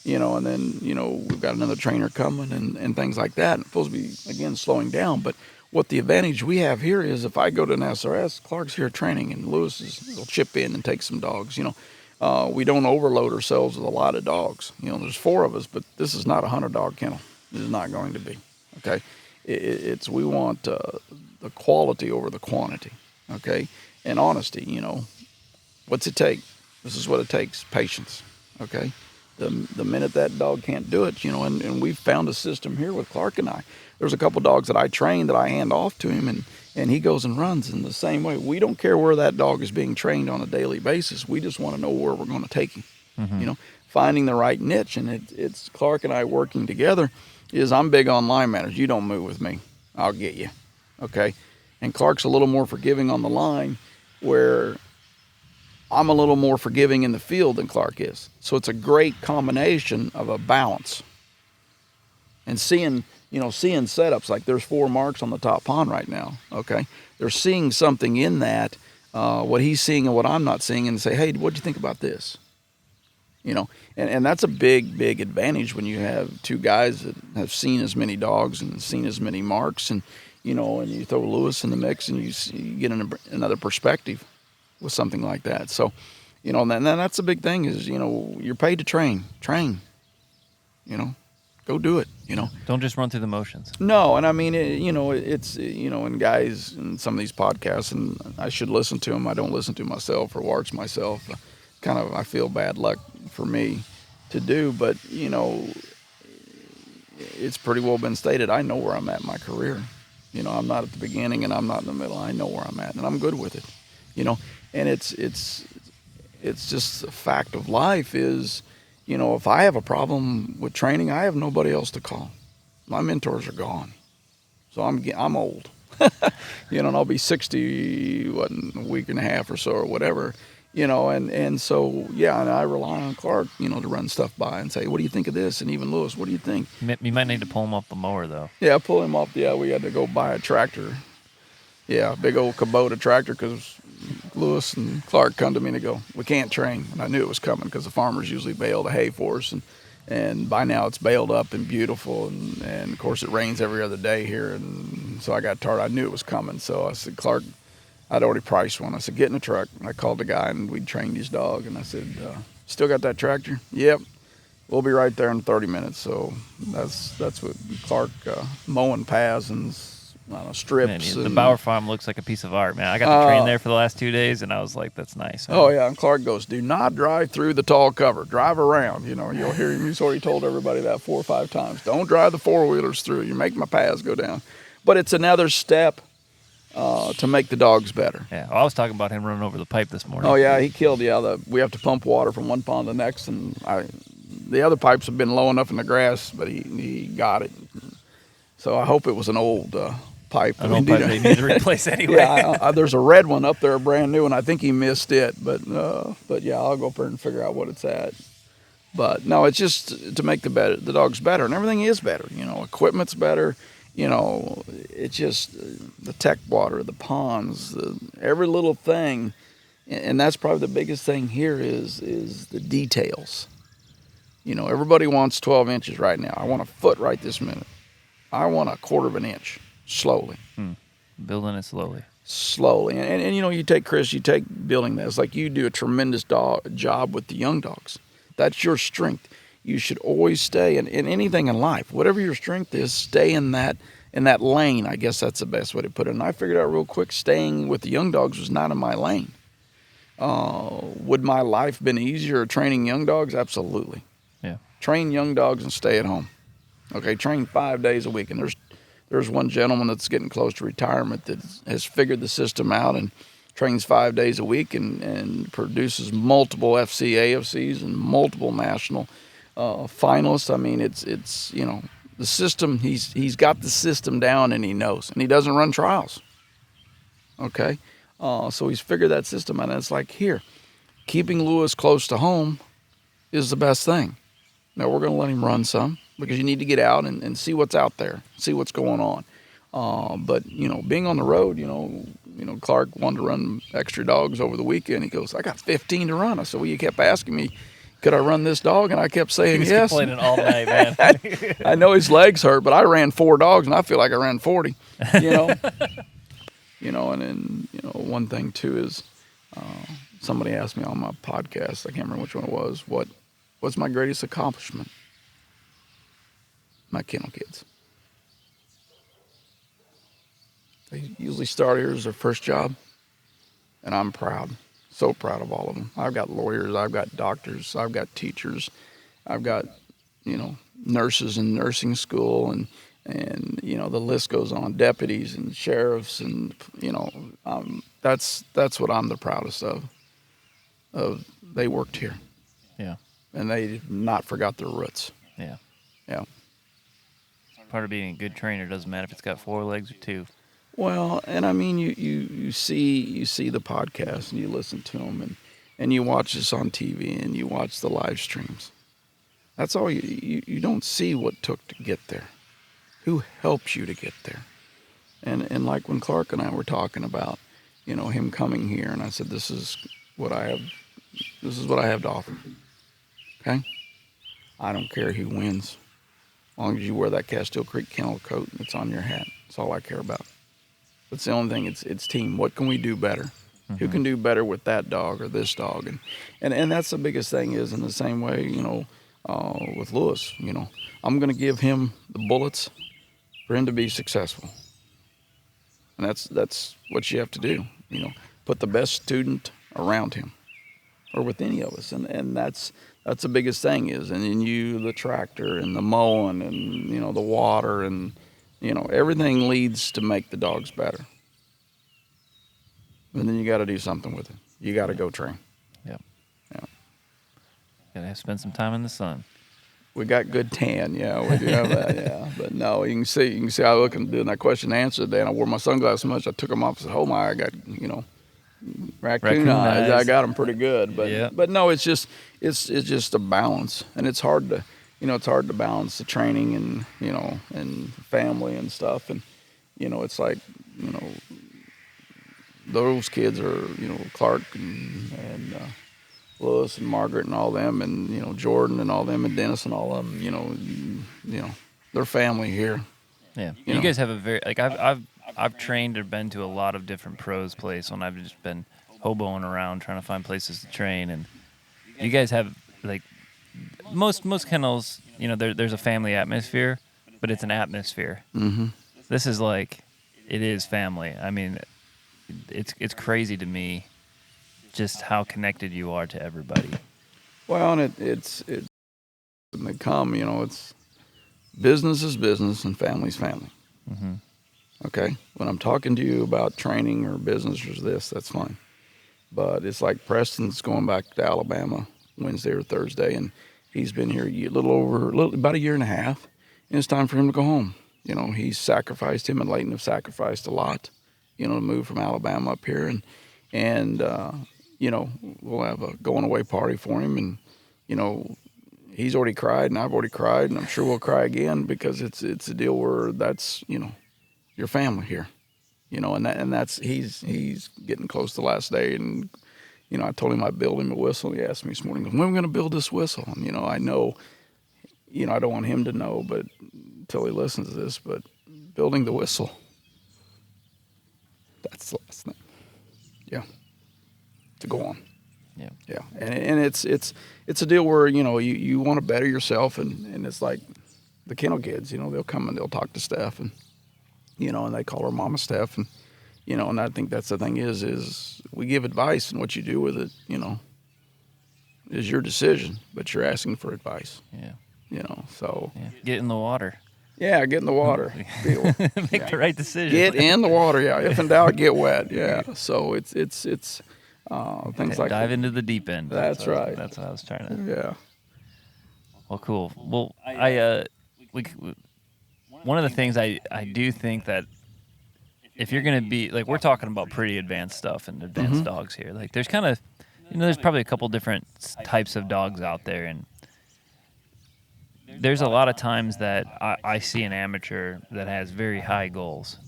A: and then, we've got another trainer coming and things like that. And it's supposed to be, again, slowing down. But what the advantage we have here is if I go to an SRS, Clark's here training, and Lewis will chip in and take some dogs. We don't overload ourselves with a lot of dogs. There's 4 of us, but this is not a 100-dog kennel. This is not going to be. Okay, we want the quality over the quantity. Okay, and honesty. What's it take? This is what it takes. Patience. Okay, the minute that dog can't do it, and we've found a system here with Clark and I. There's a couple dogs that I train that I hand off to him, and he goes and runs in the same way. We don't care where that dog is being trained on a daily basis. We just want to know where we're going to take him. Mm-hmm. Finding the right niche, and it's Clark and I working together. I'm big on line manners. You don't move with me, I'll get you. Okay, and Clark's a little more forgiving on the line, where I'm a little more forgiving in the field than Clark is. So it's a great combination of a balance. And seeing setups, like there's 4 marks on the top pond right now, okay? They're seeing something in that, what he's seeing and what I'm not seeing, and say, hey, what'd you think about this? And that's a big, big advantage when you have 2 guys that have seen as many dogs and seen as many marks, and, and you throw Lewis in the mix, and you get another perspective with something like that. So, and then that's the big thing is, you're paid to train, go do it,
C: Don't just run through the motions.
A: No, and I mean, it's in guys in some of these podcasts, and I should listen to them. I don't listen to myself or watch myself. Kind of, I feel bad luck for me to do, but it's pretty well been stated. I know where I'm at in my career. I'm not at the beginning and I'm not in the middle. I know where I'm at, and I'm good with it. And it's just a fact of life is, if I have a problem with training, I have nobody else to call. My mentors are gone, so I'm old. And I'll be 60 in a week and a half or so or whatever. And so and I rely on Clark, to run stuff by and say, what do you think of this? And even Lewis, what do you think?
C: You might need to pull him off the mower though.
A: Yeah, pull him off. Yeah, we had to go buy a tractor. Yeah, big old Kubota tractor, because Lewis and Clark come to me and they go, we can't train. And I knew it was coming because the farmers usually bale the hay for us. And by now it's baled up and beautiful. And of course it rains every other day here. And so I got tired. I knew it was coming. So I said, Clark, I'd already priced one. I said, get in the truck. And I called the guy and we'd trained his dog. And I said, still got that tractor? Yep. We'll be right there in 30 minutes. So that's what Clark mowing paths and strips.
C: Man, the Bauer farm looks like a piece of art, man. I got to train there for the last 2 days, and I was like, that's nice. Man.
A: Oh, yeah. And Clark goes, do not drive through the tall cover. Drive around. You'll hear him. He's already told everybody that 4 or 5 times. Don't drive the four-wheelers through. You make my paths go down. But it's another step to make the dogs better.
C: Yeah. Well, I was talking about him running over the pipe this morning.
A: Oh, yeah. He killed. Yeah. We have to pump water from one pond to the next, and the other pipes have been low enough in the grass, but he got it. So I hope it was an old pipe.
C: An old pipe they need to replace anyway.
A: Yeah, there's a red one up there, brand new, and I think he missed it. But yeah, I'll go up there and figure out what it's at. But no, it's just to make the dogs better, and everything is better. Equipment's better. It's just the tech water, the ponds, every little thing, and that's probably the biggest thing here is the details. Everybody wants 12 inches right now. I want a foot right this minute. I want a quarter of an inch. Slowly.
C: Building it slowly.
A: Slowly. And you take building that. It's like you do a tremendous job with the young dogs. That's your strength. You should always stay in anything in life. Whatever your strength is, stay in that lane. I guess that's the best way to put it. And I figured out real quick, staying with the young dogs was not in my lane. Would my life been easier training young dogs? Absolutely.
C: Yeah.
A: Train young dogs and stay at home. Okay, train 5 days a week. And there's one gentleman that's getting close to retirement that has figured the system out and trains 5 days a week and produces multiple FC, AFCs, and multiple national finalists. I mean, it's the system. He's got the system down and he knows, and he doesn't run trials. Okay, so he's figured that system out, and it's like here, keeping Lewis close to home is the best thing. Now we're going to let him run some, because you need to get out and see what's out there, see what's going on. But being on the road, Clark wanted to run extra dogs over the weekend. He goes, I got 15 to run. I said, well, you kept asking me, could I run this dog? And I kept saying
C: he was
A: yes.
C: complaining all night, man.
A: I know his legs hurt, but I ran 4 dogs, and I feel like I ran 40. And then one thing too is somebody asked me on my podcast, I can't remember which one it was, what's my greatest accomplishment? My kennel kids. They usually start here as their first job, and I'm proud, so proud of all of them. I've got lawyers, I've got doctors, I've got teachers, I've got nurses in nursing school, and the list goes on, deputies and sheriffs, and that's what I'm the proudest of. They worked here.
C: Yeah.
A: And they not forgot their roots.
C: Yeah.
A: Yeah.
B: Part of being a good trainer doesn't matter if it's got 4 legs or 2.
A: Well, and I mean, you see the podcast and you listen to them, and you watch this on TV and you watch the live streams. That's all you don't see what took to get there. Who helps you to get there? And like when Clark and I were talking about, him coming here, and I said, this is what I have to offer. Okay? I don't care who wins. As long as you wear that Castile Creek Kennel coat and it's on your hat. That's all I care about. That's the only thing. It's team. What can we do better? Mm-hmm. Who can do better with that dog or this dog? And that's the biggest thing is in the same way, with Lewis. I'm going to give him the bullets for him to be successful, and that's what you have to do. Put the best student around him, or with any of us, and that's the biggest thing is, and then the tractor and the mowing and the water and everything leads to make the dogs better. And then you got to do something with it. You got to go train.
C: Yep.
A: Yeah.
C: Gotta spend some time in the sun.
A: We got good tan, yeah. We do have that, yeah. But no, you can see. I look and doing that question and answer today, and I wore my sunglasses so much I took them off and said, "Oh my, I got raccoon eyes. I got them pretty good." But
C: yeah.
A: but no, it's just a balance, and it's hard to balance the training and and family and stuff, and it's like those kids are Clark and Lewis and Margaret and all them, and Jordan and all them, and Dennis and all them. They're family here.
C: Yeah, you guys have a very I've trained or been to a lot of different pros places when I've just been hoboing around trying to find places to train, and you guys have like most kennels. There's a family atmosphere, but it's an atmosphere.
A: Mm-hmm.
C: This is like it is family. I mean, it's crazy to me just how connected you are to everybody.
A: Well, and it's when they come, it's business is business and family's family.
C: Mm-hmm.
A: Okay, when I'm talking to you about training or business or this, that's fine. But it's like Preston's going back to Alabama Wednesday or Thursday, and he's been here about a year and a half, and it's time for him to go home. He's sacrificed, him and Leighton have sacrificed a lot, to move from Alabama up here, and we'll have a going away party for him, and he's already cried and I've already cried, and I'm sure we'll cry again because it's a deal where that's your family here, and that's he's getting close to the last day, and I told him I'd build him a whistle. He asked me this morning, when are we going to build this whistle? And I know, I don't want him to know, but until he listens to this, but building the whistle, that's the last thing. Yeah. To go on. Yeah. And it's a deal where, you want to better yourself, and it's like the kennel kids, they'll come and they'll talk to Steph, and, and they call her Mama Steph, and, and I think that's the thing is we give advice, and what you do with it, is your decision, but you're asking for advice.
C: Yeah.
A: So.
C: Yeah. Get in the water.
A: Yeah, get in the water.
C: Make the right decision.
A: Get in the water, yeah. If in doubt, get wet, yeah. So it's things like
C: dive into the deep end.
A: That's right.
C: That's what I was trying to.
A: Yeah.
C: Well, cool. Well, one of the things I do think that if you're gonna be like, we're talking about pretty advanced stuff and advanced dogs here. Like, there's kind of, there's probably a couple different types of dogs out there, and there's a lot of times that I see an amateur that has very high goals,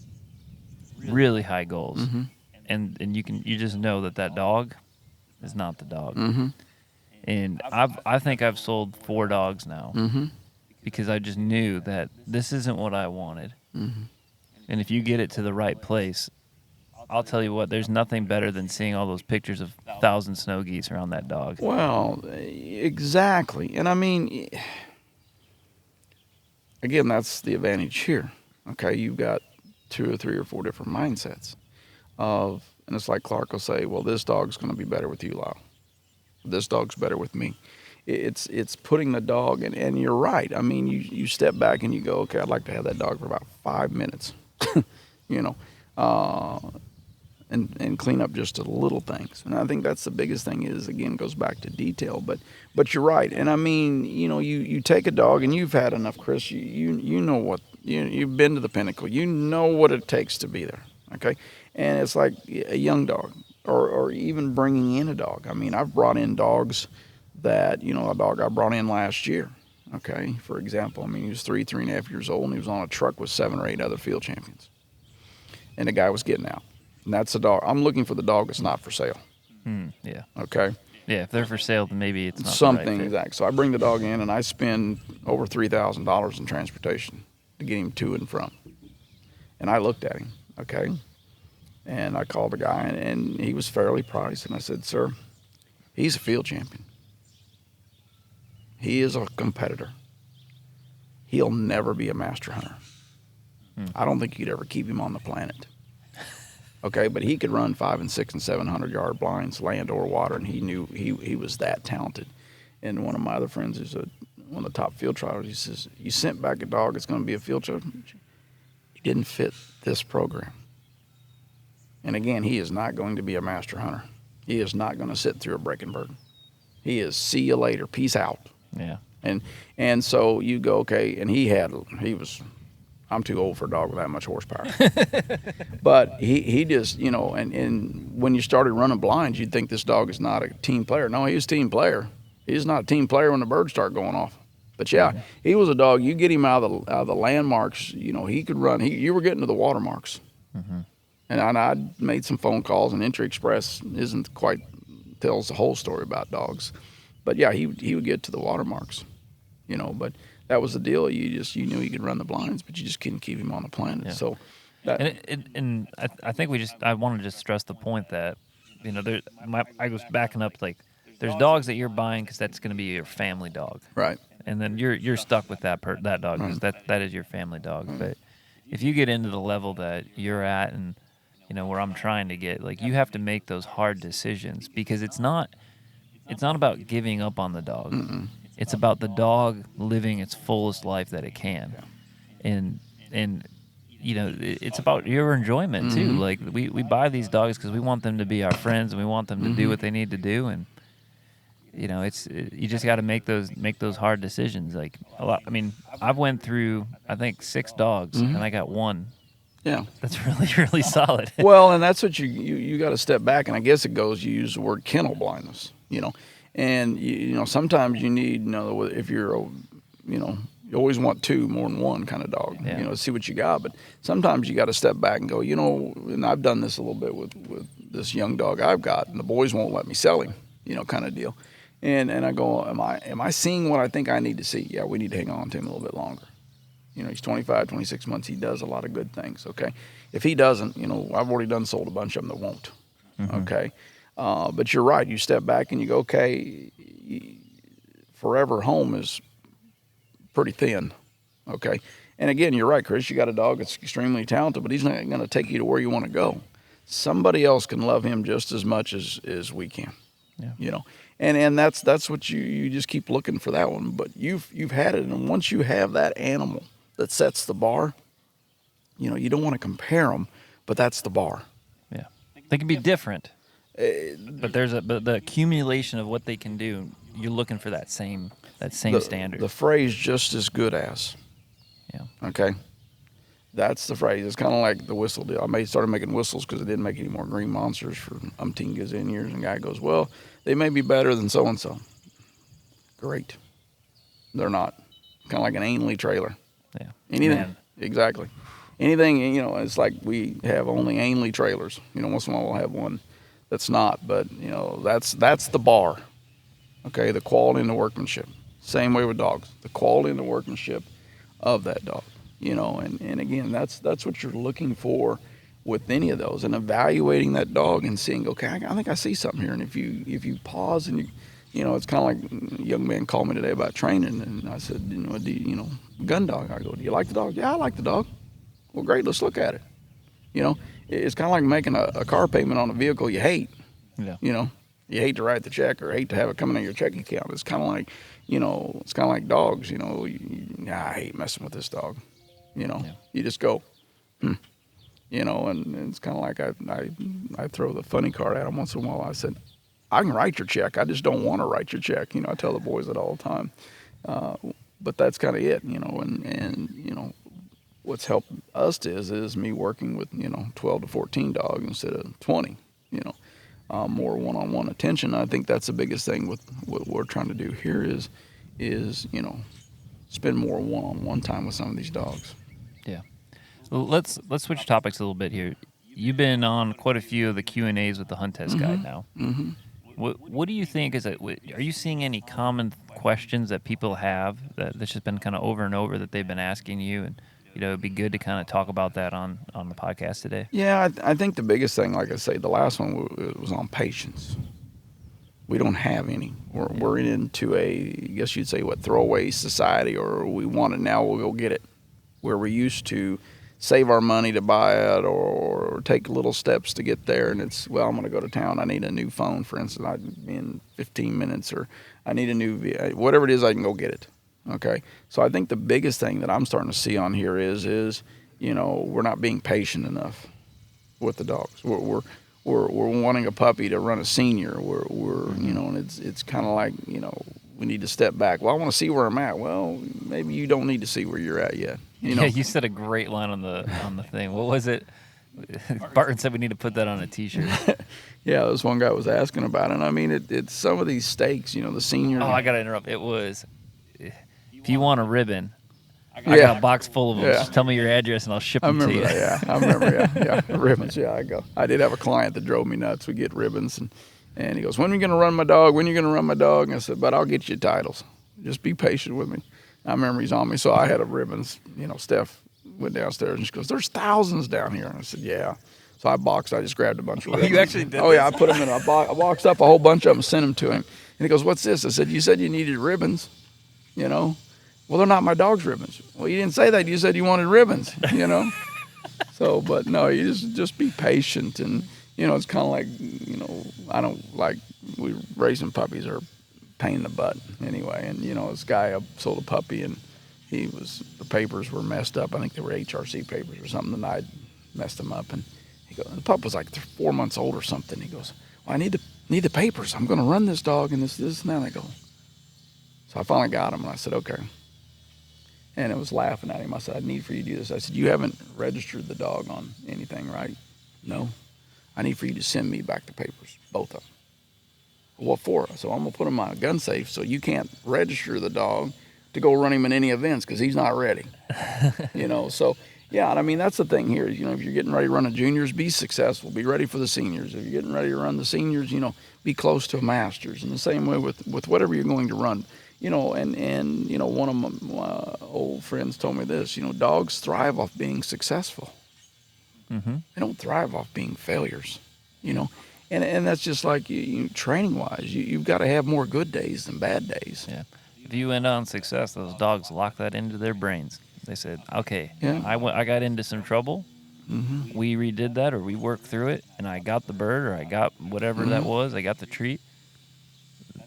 C: really high goals.
A: Mm-hmm.
C: And you just know that dog is not the dog.
A: Mm-hmm.
C: And I think I've sold 4 dogs now because I just knew that this isn't what I wanted.
A: Mm-hmm.
C: And if you get it to the right place, I'll tell you what, there's nothing better than seeing all those pictures of 1,000 snow geese around that dog.
A: Well, exactly. And I mean, again, that's the advantage here. Okay, you've got 2 or 3 or 4 different mindsets. And it's like Clark will say, well, this dog's going to be better with you, Lyle. This dog's better with me. It's putting the dog, and you're right. I mean, you step back and you go, okay, I'd like to have that dog for about 5 minutes, and clean up just the little things. And I think that's the biggest thing is, again, goes back to detail. But you're right. And I mean, you take a dog, and you've had enough, Chris. You know what, you've been to the pinnacle. You know what it takes to be there, okay? And it's like a young dog, or even bringing in a dog. I mean, I've brought in dogs that, a dog I brought in last year, okay? For example, I mean, he was 3.5 years old, and he was on a truck with 7 or 8 other field champions. And the guy was getting out. And that's the dog. I'm looking for the dog that's not for sale.
C: Yeah.
A: Okay?
C: Yeah, if they're for sale, then maybe it's not
A: something
C: the right fit.
A: exact. So I bring the dog in, and I spend over $3,000 in transportation to get him to and from. And I looked at him, okay? And I called the guy, and he was fairly priced. And I said, sir, he's a field champion. He is a competitor. He'll never be a master hunter. I don't think you could ever keep him on the planet. Okay, but he could run 500 and 600 and 700 yard blinds, land or water, and he knew he was that talented. And one of my other friends is one of the top field trialers. He says, "You sent back a dog that's going to be a field trial. He didn't fit this program." And again, he is not going to be a master hunter. He is not going to sit through a breaking bird. He is see you later, peace out.
C: Yeah.
A: And so you go, okay, and he was, I'm too old for a dog with that much horsepower. But he just, and when you started running blinds, you'd think this dog is not a team player. No, he's a team player. He's not a team player when the birds start going off. But yeah, he was a dog. You get him out of the landmarks, he could run. You were getting to the watermarks. Mm-hmm. And I made some phone calls, and Entry Express isn't quite tells the whole story about dogs. But yeah, he would get to the watermarks, but that was the deal. You knew he could run the blinds, but you just couldn't keep him on the planet. Yeah. So
C: and I think I want to just stress the point that, I was backing up, like, there's dogs that you're buying because that's going to be your family dog.
A: Right.
C: And then you're stuck with that dog because that is your family dog. Right. But if you get into the level that you're at and, where I'm trying to get, like, you have to make those hard decisions because it's not about giving up on the dog. Mm-mm. It's about the dog living its fullest life that it can. Yeah. And it's about your enjoyment too. Like, we buy these dogs because we want them to be our friends and we want them to do what they need to do. And, you just got to make those hard decisions. Like, a lot. I mean, I've went through, I think, 6 dogs and I got one.
A: Yeah,
C: that's really, really solid.
A: Well, and that's what you got to step back, and I guess it goes. You use the word kennel blindness, and sometimes you need, if you're, you always want 2 more than 1 kind of dog, to see what you got. But sometimes you got to step back and go, and I've done this a little bit with this young dog I've got, and the boys won't let me sell him, kind of deal. And I go, am I seeing what I think I need to see? Yeah, we need to hang on to him a little bit longer. He's 25, 26 months. He does a lot of good things, okay? If he doesn't, I've already sold a bunch of them that won't, okay? But you're right. You step back and you go, okay, forever home is pretty thin, okay? And again, you're right, Chris. You got a dog that's extremely talented, but he's not going to take you to where you want to go. Somebody else can love him just as much as we can, And that's what you just keep looking for that one. But you've had it, and once you have that animal that sets the bar, you don't want to compare them, but that's the bar.
C: Yeah, they can be different, but the accumulation of what they can do. You're looking for that same standard.
A: The phrase "just as good as."
C: Yeah.
A: Okay. That's the phrase. It's kind of like the whistle deal. I started making whistles because I didn't make any more green monsters for umpteen gazillion years. And the guy goes, well, they may be better than so-and-so. Great. They're not. Kind of like an Ainley trailer.
C: Yeah.
A: Anything.
C: Man.
A: Exactly. Anything, it's like we have only Ainley trailers. Once in a while we'll have one that's not. But, that's the bar. Okay, the quality and the workmanship. Same way with dogs. The quality and the workmanship of that dog. And again, that's what you're looking for with any of those, and evaluating that dog and seeing, okay, I think I see something here. And if you pause and it's kind of like a young man called me today about training, and I said, gun dog. I go, do you like the dog? Yeah, I like the dog. Well, great, let's look at it. It's kind of like making a car payment on a vehicle you hate.
C: Yeah.
A: You hate to write the check or hate to have it coming in your checking account. It's kind of like, it's kind of like dogs. I hate messing with this dog. You just go, and it's kind of like I throw the funny card at them once in a while. I said, I can write your check. I just don't want to write your check. I tell the boys that all the time. But that's kind of it, and what's helped us is me working with, 12 to 14 dogs instead of 20, more one-on-one attention. I think that's the biggest thing with what we're trying to do here is spend more one-on-one time with some of these dogs.
C: Yeah. Well, let's switch topics a little bit here. You've been on quite a few of the Q&As with the Hunt Test Guide now. Mm-hmm. What do you think are you seeing any common questions that people have that's just been kind of over and over that they've been asking you? And, it'd be good to kind of talk about that on the podcast today.
A: Yeah, I think the biggest thing, like I say, the last one was on patience. We don't have any. We're into I guess you'd say, throwaway society, or we want it now, we'll go get it. Where we used to save our money to buy it or take little steps to get there, and it's, well, I'm going to go to town. I need a new phone, for instance, in 15 minutes, or I need a new, whatever it is, I can go get it. Okay? So I think the biggest thing that I'm starting to see on here is we're not being patient enough with the dogs. We're wanting a puppy to run a senior. We're and it's kind of like, we need to step back. Well, I want to see where I'm at. Well, maybe you don't need to see where you're at yet.
C: Yeah, you said a great line on the thing. What was it? Barton said we need to put that on a T-shirt.
A: Yeah, this one guy was asking about it. And I mean, it's some of these stakes, the senior.
C: Oh, I got to interrupt. It was, if you want a ribbon, I got a box full of them.
A: Yeah.
C: Just tell me your address and I'll ship them to you.
A: I remember, yeah. Ribbons, yeah, I did have a client that drove me nuts. We get ribbons, and he goes, when are you going to run my dog? When are you going to run my dog? And I said, but I'll get you titles. Just be patient with me. I remember he's on me, so I had a ribbons. Steph went downstairs, and she goes, there's thousands down here. And I said, yeah. So I just grabbed a bunch of ribbons.
C: You actually did?
A: Oh, yeah, I put them in I boxed up a whole bunch of them, sent them to him. And he goes, what's this? I said, you said you needed ribbons, Well, they're not my dog's ribbons. Well, you didn't say that. You said you wanted ribbons, So, but no, you just be patient. And, it's kind of like, I don't like, we raising puppies are a pain in the butt anyway. And, this guy sold a puppy, and the papers were messed up. I think they were HRC papers or something, and I messed them up. And he goes, the pup was like 4 months old or something. He goes, well, I need the papers. I'm going to run this dog and this and that. And I go, so I finally got him, and I said, okay. And I was laughing at him. I said, I need for you to do this. I said, you haven't registered the dog on anything, right? No. I need for you to send me back the papers, both of them. What for? So I'm going to put them in my gun safe so you can't register the dog to go run him in any events because he's not ready. So, yeah, and I mean, that's the thing here. If you're getting ready to run the juniors, be successful. Be ready for the seniors. If you're getting ready to run the seniors, be close to a masters. In the same way with whatever you're going to run. And one of my old friends told me this, dogs thrive off being successful.
C: Mm-hmm.
A: They don't thrive off being failures, And that's just like training-wise. You've got to have more good days than bad days.
C: Yeah. If you end on success, those dogs lock that into their brains. They said, okay,
A: yeah.
C: I got into some trouble.
A: Mm-hmm.
C: We redid that, or we worked through it, and I got the bird, or I got whatever that was. I got the treat.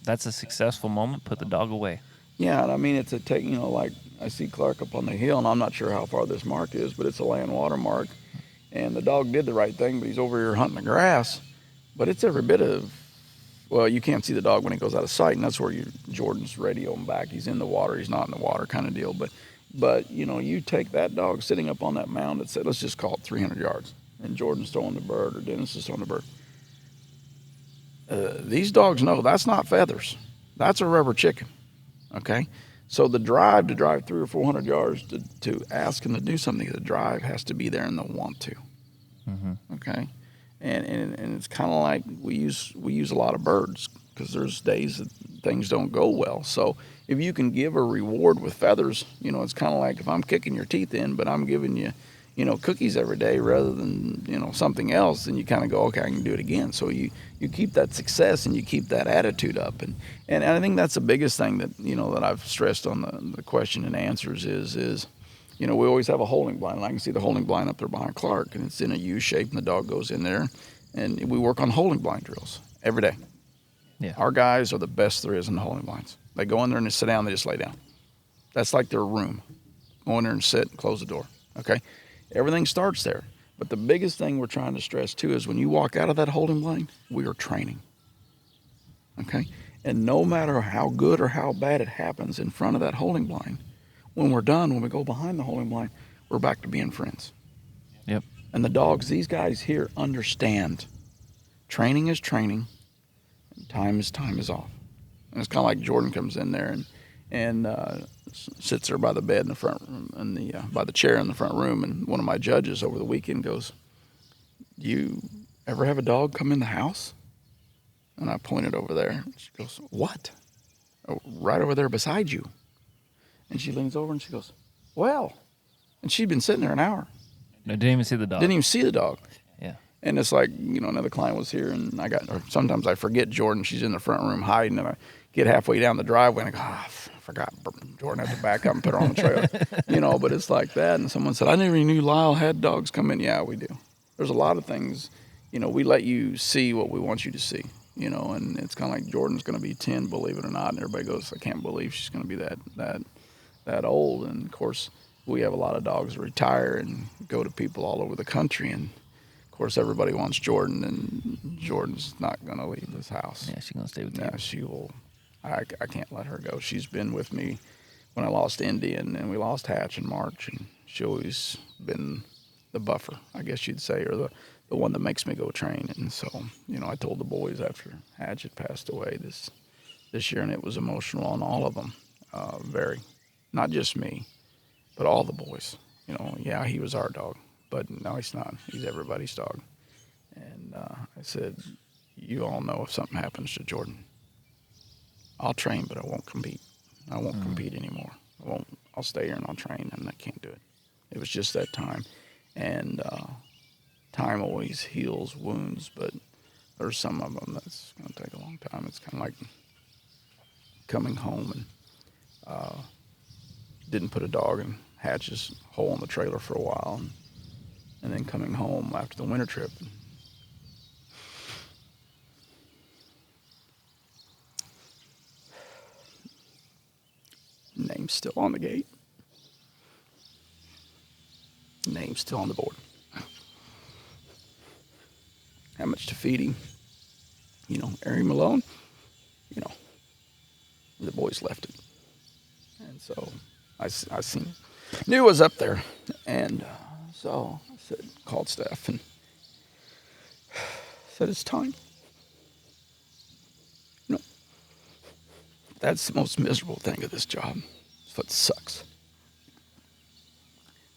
C: That's a successful moment. Put the dog away.
A: Yeah, and I mean, it's like I see Clark up on the hill, and I'm not sure how far this mark is, but it's a land water mark. And the dog did the right thing, but he's over here hunting the grass. But it's every bit of, well, you can't see the dog when he goes out of sight, and that's where Jordan's radio him back. He's in the water, he's not in the water kind of deal. But you take that dog sitting up on that mound and said, let's just call it 300 yards, and Jordan's throwing the bird or Dennis is throwing the bird. These dogs know that's not feathers. That's a rubber chicken, okay? So the drive to drive 300 or 400 yards to ask them to do something, the drive has to be there and they'll want to, okay? And it's kind of like we use a lot of birds because there's days that things don't go well. So if you can give a reward with feathers, it's kind of like if I'm kicking your teeth in, but I'm giving you, cookies every day rather than, something else, then you kind of go, okay, I can do it again. So you keep that success and you keep that attitude up. And I think that's the biggest thing that, that I've stressed on the question and answers is, we always have a holding blind. And I can see the holding blind up there behind Clark, and it's in a U shape, and the dog goes in there. And we work on holding blind drills every day.
C: Yeah.
A: Our guys are the best there is in the holding blinds. They go in there and they sit down, they just lay down. That's like their room. Go in there and sit and close the door, okay? Everything starts there. But the biggest thing we're trying to stress, too, is when you walk out of that holding blind, we are training, okay? And no matter how good or how bad it happens in front of that holding blind, when we're done, when we go behind the holding blind, we're back to being friends.
C: Yep.
A: And the dogs, these guys here understand training is training, and time is off. And it's kind of like Jordan comes in there and sits there by the bed in the front room, and by the chair in the front room, and one of my judges over the weekend goes, "Do you ever have a dog come in the house?" And I pointed over there, and she goes, "What?" "Oh, right over there beside you." And she leans over and she goes, "Well," and she'd been sitting there an hour.
C: No, didn't even see the dog.
A: Didn't even see the dog.
C: Yeah.
A: And it's like, another client was here, and or sometimes I forget Jordan. She's in the front room hiding, and I get halfway down the driveway, and I go, I forgot Jordan had to back up and put her on the trailer. But it's like that. And someone said, I never knew Lyle had dogs come in. Yeah, we do. There's a lot of things, we let you see what we want you to see, and it's kind of like Jordan's going to be 10, believe it or not. And everybody goes, I can't believe she's going to be that old. And of course, we have a lot of dogs that retire and go to people all over the country. And of course, everybody wants Jordan, and Jordan's not going to leave this house.
C: Yeah, she's going to stay with you.
A: Yeah, she will. I can't let her go. She's been with me when I lost Indy, and we lost Hatch in March, and she's always been the buffer, I guess you'd say, or the one that makes me go train. And so, I told the boys after Hatch had passed away this year, and it was emotional on all of them, very. Not just me, but all the boys. Yeah, he was our dog, but no, he's not. He's everybody's dog. And I said, you all know if something happens to Jordan, I'll train, but I won't compete. I won't compete anymore. I'll stay here and I'll train, and I can't do it. It was just that time. And time always heals wounds, but there's some of them that's going to take a long time. It's kind of like coming home and didn't put a dog in Hatch's hole in the trailer for a while, and then coming home after the winter trip. Name's still on the gate. Name's still on the board. How much to feed him? Air him alone? The boys left it. And so I seen, knew it was up there. And so I called staff and said, it's time. That's the most miserable thing of this job. It's what sucks.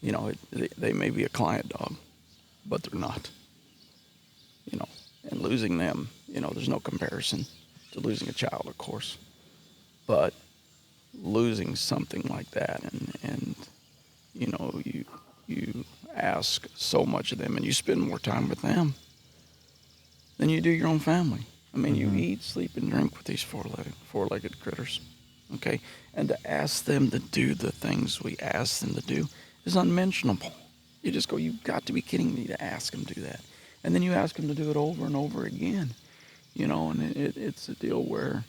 A: They may be a client dog, but they're not. And losing them, there's no comparison to losing a child, of course. But losing something like that, and you ask so much of them, and you spend more time with them than you do your own family. I mean, you eat, sleep, and drink with these four-legged critters, okay? And to ask them to do the things we ask them to do is unmentionable. You just go, you've got to be kidding me to ask them to do that. And then you ask them to do it over and over again, and it's a deal where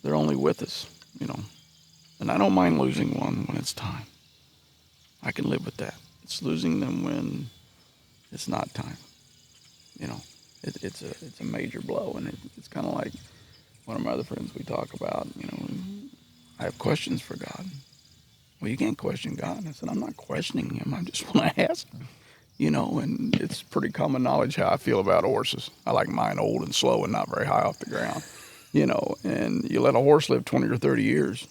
A: they're only with us, And I don't mind losing one when it's time. I can live with that. It's losing them when it's not time, It's a major blow, and it's kind of like one of my other friends we talk about, I have questions for God. Well, you can't question God. And I said, I'm not questioning him. I just want to ask him, and it's pretty common knowledge how I feel about horses. I like mine old and slow and not very high off the ground, and you let a horse live 20 or 30 years,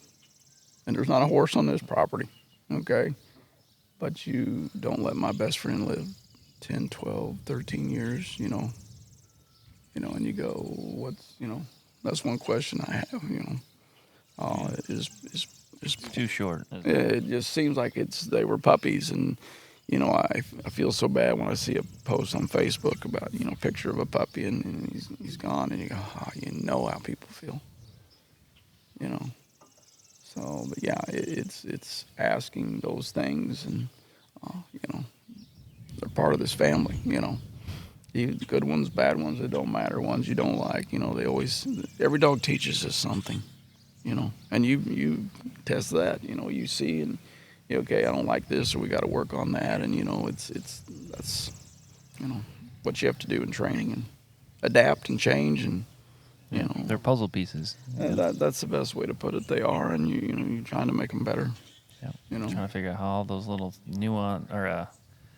A: and there's not a horse on this property, okay? But you don't let my best friend live 10, 12, 13 years, and you go, what's, that's one question I have, is
C: too short.
A: It just seems like they were puppies, and, I feel so bad when I see a post on Facebook about, a picture of a puppy and he's gone, and you go, how people feel, So, but yeah, it's asking those things, and, they're part of this family, The good ones, bad ones, it don't matter. Ones you don't like, every dog teaches us something, and you test that, you see, and okay, I don't like this, or we got to work on that, and that's what you have to do in training, and adapt and change, and
C: they're puzzle pieces.
A: And that's the best way to put it. They are, and you're trying to make them better.
C: Yeah, trying to figure out how all those little nuance or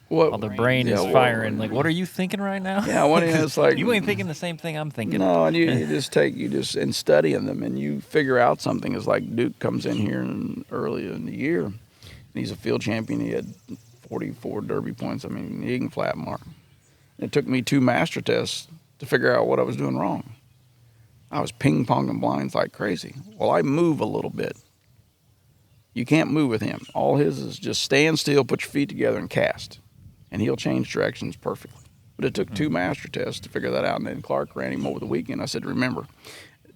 A: What,
C: while the brain is firing. Like, what are you thinking right now?
A: Yeah, it's like
C: you ain't thinking the same thing I'm thinking.
A: No, and you just and studying them, and you figure out something. It's like Duke comes in here early in the year, and he's a field champion. He had 44 Derby points. I mean, he can flat mark. It took me 2 master tests to figure out what I was doing wrong. I was ping-ponging blinds like crazy. Well, I move a little bit. You can't move with him. All his is just stand still, put your feet together, and cast. and he'll change directions perfectly. But it took 2 master tests to figure that out, and then Clark ran him over the weekend. I said, remember,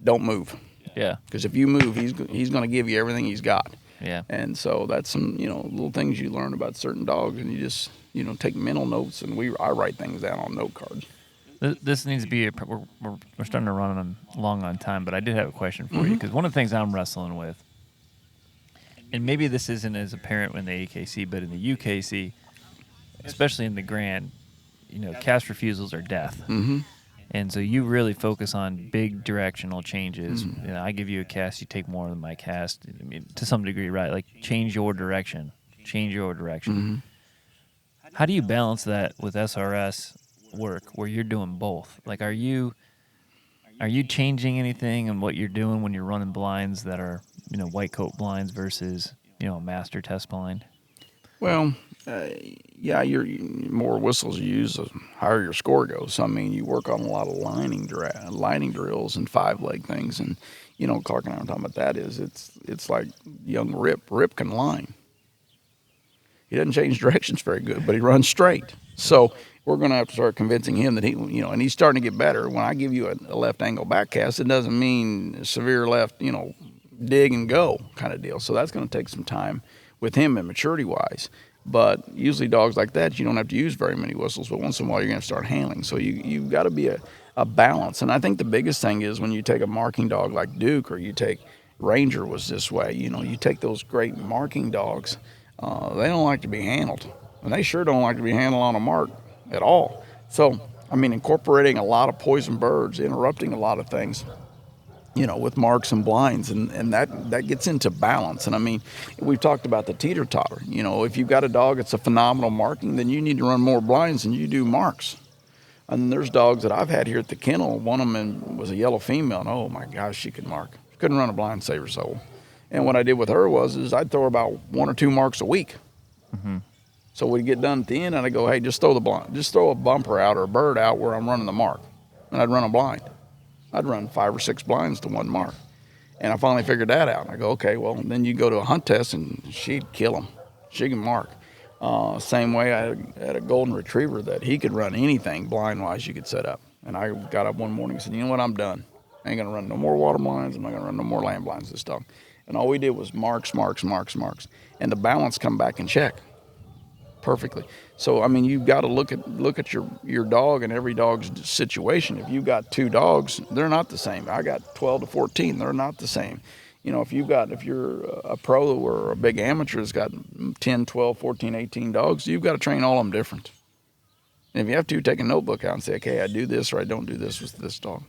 A: don't move.
C: Yeah.
A: Because if you move, he's going to give you everything he's got.
C: Yeah.
A: And so that's some, little things you learn about certain dogs, and you just, take mental notes, and I write things down on note cards.
C: This needs to be we're starting to run long on time, but I did have a question for you, because one of the things I'm wrestling with, and maybe this isn't as apparent in the AKC, but in the UKC, especially in the Grand, cast refusals are death.
A: Mm-hmm.
C: And so you really focus on big directional changes. I give you a cast, you take more than my cast. I mean, to some degree, right? Like change your direction.
A: Mm-hmm.
C: How do you balance that with SRS work where you're doing both? Like, are you changing anything in what you're doing when you're running blinds that are, white coat blinds versus, a master test blind?
A: Well, yeah, you're more whistles you use, the higher your score goes. So, I mean, you work on a lot of lining drills and 5-leg things, and Clark and I were talking about that. It's like young Rip. Rip can line. He doesn't change directions very good, but he runs straight. So we're going to have to start convincing him that and he's starting to get better. When I give you a left angle back cast, it doesn't mean severe left, dig and go kind of deal. So that's going to take some time with him and maturity wise. But usually dogs like that, you don't have to use very many whistles, but once in a while you're going to start handling. So you've got to be a balance. And I think the biggest thing is when you take a marking dog like Duke, or you take Ranger was this way, you take those great marking dogs, they don't like to be handled. And they sure don't like to be handled on a mark at all. So, I mean, incorporating a lot of poison birds, interrupting a lot of things, with marks and blinds, and that gets into balance. And I mean, we've talked about the teeter-totter. If you've got a dog that's a phenomenal marking, then you need to run more blinds than you do marks. And there's dogs that I've had here at the kennel. One of them was a yellow female, and oh my gosh, she could mark. Couldn't run a blind, save her soul. And what I did with her is I'd throw her about 1 or 2 marks a week.
C: Mm-hmm.
A: So we'd get done at the end, and I'd go, hey, just throw a bumper out or a bird out where I'm running the mark. And I'd run a blind. I'd run 5 or 6 blinds to 1 mark. And I finally figured that out. I go, okay, well, then you go to a hunt test, and she'd kill him. She can mark. Same way I had a golden retriever that he could run anything blind-wise you could set up. And I got up one morning and said, you know what, I'm done. I ain't going to run no more water blinds. I'm not going to run no more land blinds this dog. And all we did was marks. And the balance come back in check perfectly. So, I mean, you've got to look at your dog and every dog's situation. If you've got 2 dogs, they're not the same. I got 12 to 14. They're not the same. If you're a pro or a big amateur that's got 10, 12, 14, 18 dogs, you've got to train all of them different. And if you have to, take a notebook out and say, okay, I do this or I don't do this with this dog.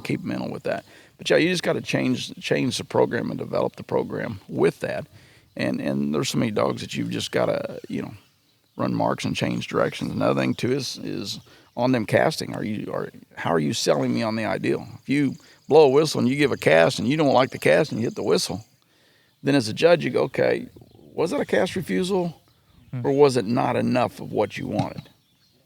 A: Keep mental with that. But yeah, you just got to change the program and develop the program with that. And there's so many dogs that you've just got to, run marks and change directions. Another thing too is on them casting. How are you selling me on the ideal? If you blow a whistle and you give a cast and you don't like the cast and you hit the whistle, then as a judge you go, okay, was that a cast refusal or was it not enough of what you wanted?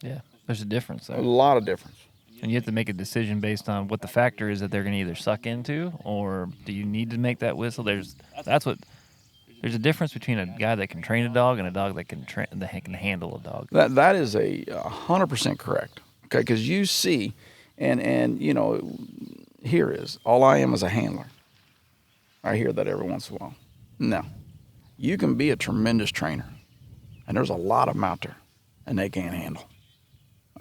C: Yeah, there's a difference there.
A: A lot of difference.
C: And you have to make a decision based on what the factor is that they're going to either suck into, or do you need to make that whistle? There's a difference between a guy that can train a dog and a dog that can handle a dog.
A: That is 100% correct. Okay, because you see, and here is all I am as a handler. I hear that every once in a while. No, you can be a tremendous trainer, and there's a lot of them out there, and they can't handle.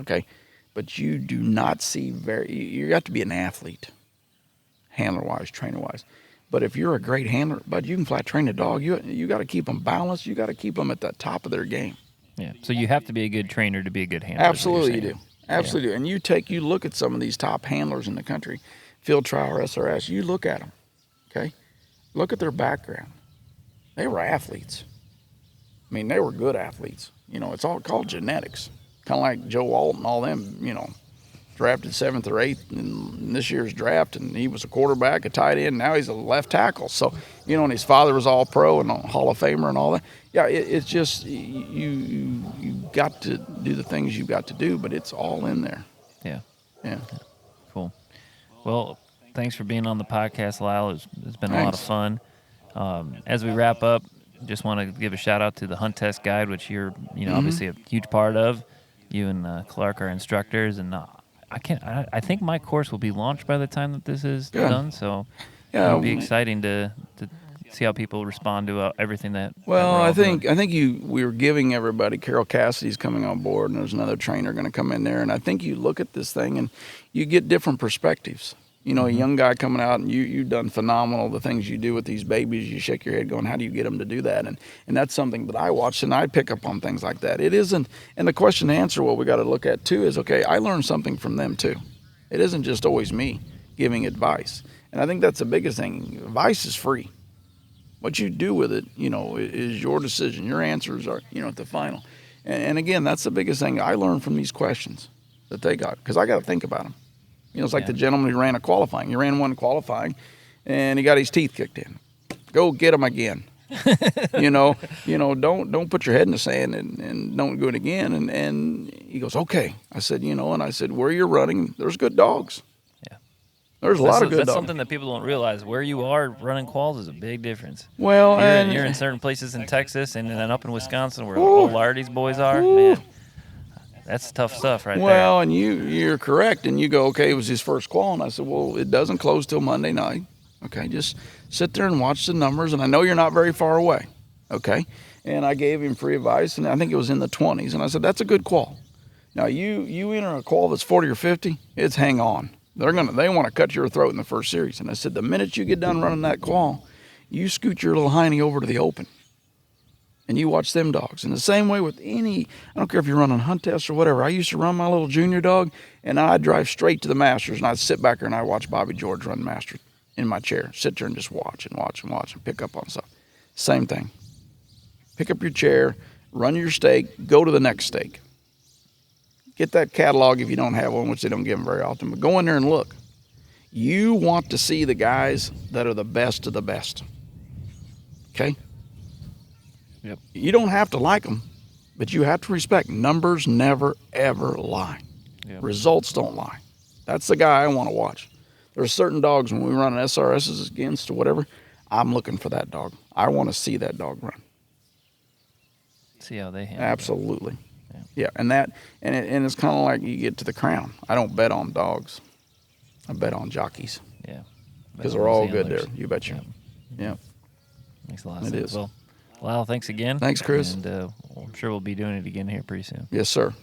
A: Okay. But you do not see you got to be an athlete, handler-wise, trainer-wise. But if you're a great handler, but you can flat train a dog, you got to keep them balanced. You got to keep them at the top of their game.
C: Yeah. So you have to be a good trainer to be a good handler.
A: Absolutely, you do. Absolutely. Yeah. And you look at some of these top handlers in the country, field trial or SRS. You look at them, okay? Look at their background. They were athletes. I mean, they were good athletes. It's all called genetics. Kind of like Joe Walton, all them, drafted 7th or 8th in this year's draft, and he was a quarterback, a tight end. Now he's a left tackle. So, and his father was all pro and a Hall of Famer and all that. Yeah, it's just you got to do the things you've got to do, but it's all in there. Yeah.
C: Cool. Well, thanks for being on the podcast, Lyle. It's been a lot of fun. As we wrap up, just want to give a shout out to the Hunt Test Guide, which you're,
A: Mm-hmm.
C: obviously a huge part of. You and Clark are instructors, and I think my course will be launched by the time that this is
A: Good.
C: done. So
A: Yeah.
C: it'll be exciting to see how people respond to everything that.
A: Well,
C: that we're all
A: I think
C: doing.
A: we were giving everybody. Carol Cassidy's coming on board, and there's another trainer going to come in there. And I think you look at this thing and you get different perspectives. You know, a young guy coming out, and you've done phenomenal. The things you do with these babies, you shake your head, going, "How do you get them to do that?" And that's something that I watch, and I pick up on things like that. It isn't, and the question to answer, what we got to look at too, is okay. I learned something from them too. It isn't just always me giving advice, and I think that's the biggest thing. Advice is free. What you do with it, is your decision. Your answers are, at the final. And again, that's the biggest thing I learned from these questions that they got, because I got to think about them. It's like the gentleman who ran a qualifying. He ran one qualifying, and he got his teeth kicked in. Go get him again. Don't put your head in the sand and don't do it again. And he goes, okay. I said, and I said, where you're running, there's good dogs.
C: Yeah.
A: There's a lot of good
C: That's
A: dogs.
C: something that people don't realize. Where you are running quals is a big difference.
A: Well,
C: You're in certain places in Texas and then up in Wisconsin where all Lardy's boys are. Man, that's tough stuff right there.
A: Well, and you're correct. And you go, okay, it was his first qual. And I said, well, it doesn't close till Monday night. Okay, just sit there and watch the numbers. And I know you're not very far away. Okay. And I gave him free advice, and I think it was in the 20s. And I said, that's a good qual. Now, you enter a qual that's 40 or 50, it's hang on. They want to cut your throat in the first series. And I said, the minute you get done running that qual, you scoot your little hiney over to the open. And you watch them dogs. And the same way with I don't care if you're running Hunt Test or whatever. I used to run my little junior dog, and I'd drive straight to the Masters, and I'd sit back there and I'd watch Bobby George run Masters in my chair. Sit there and just watch and pick up on stuff. Same thing. Pick up your chair, run your stake, go to the next stake. Get that catalog if you don't have one, which they don't give them very often, but go in there and look. You want to see the guys that are the best of the best. Okay?
C: Yep.
A: You don't have to like them, but you have to respect. Numbers never, ever lie.
C: Yep.
A: Results don't lie. That's the guy I want to watch. There's certain dogs when we run an SRSs against or whatever, I'm looking for that dog. I want to see that dog run.
C: See how they handle
A: Absolutely.
C: it.
A: Yeah, and it's kind of like you get to the crown. I don't bet on dogs. I bet on jockeys.
C: Yeah.
A: Because they're all good there. You bet you. Yeah.
C: Makes a lot of
A: It
C: sense.
A: is.
C: Well, Lyle, thanks again.
A: Thanks, Chris.
C: And I'm sure we'll be doing it again here pretty soon.
A: Yes, sir.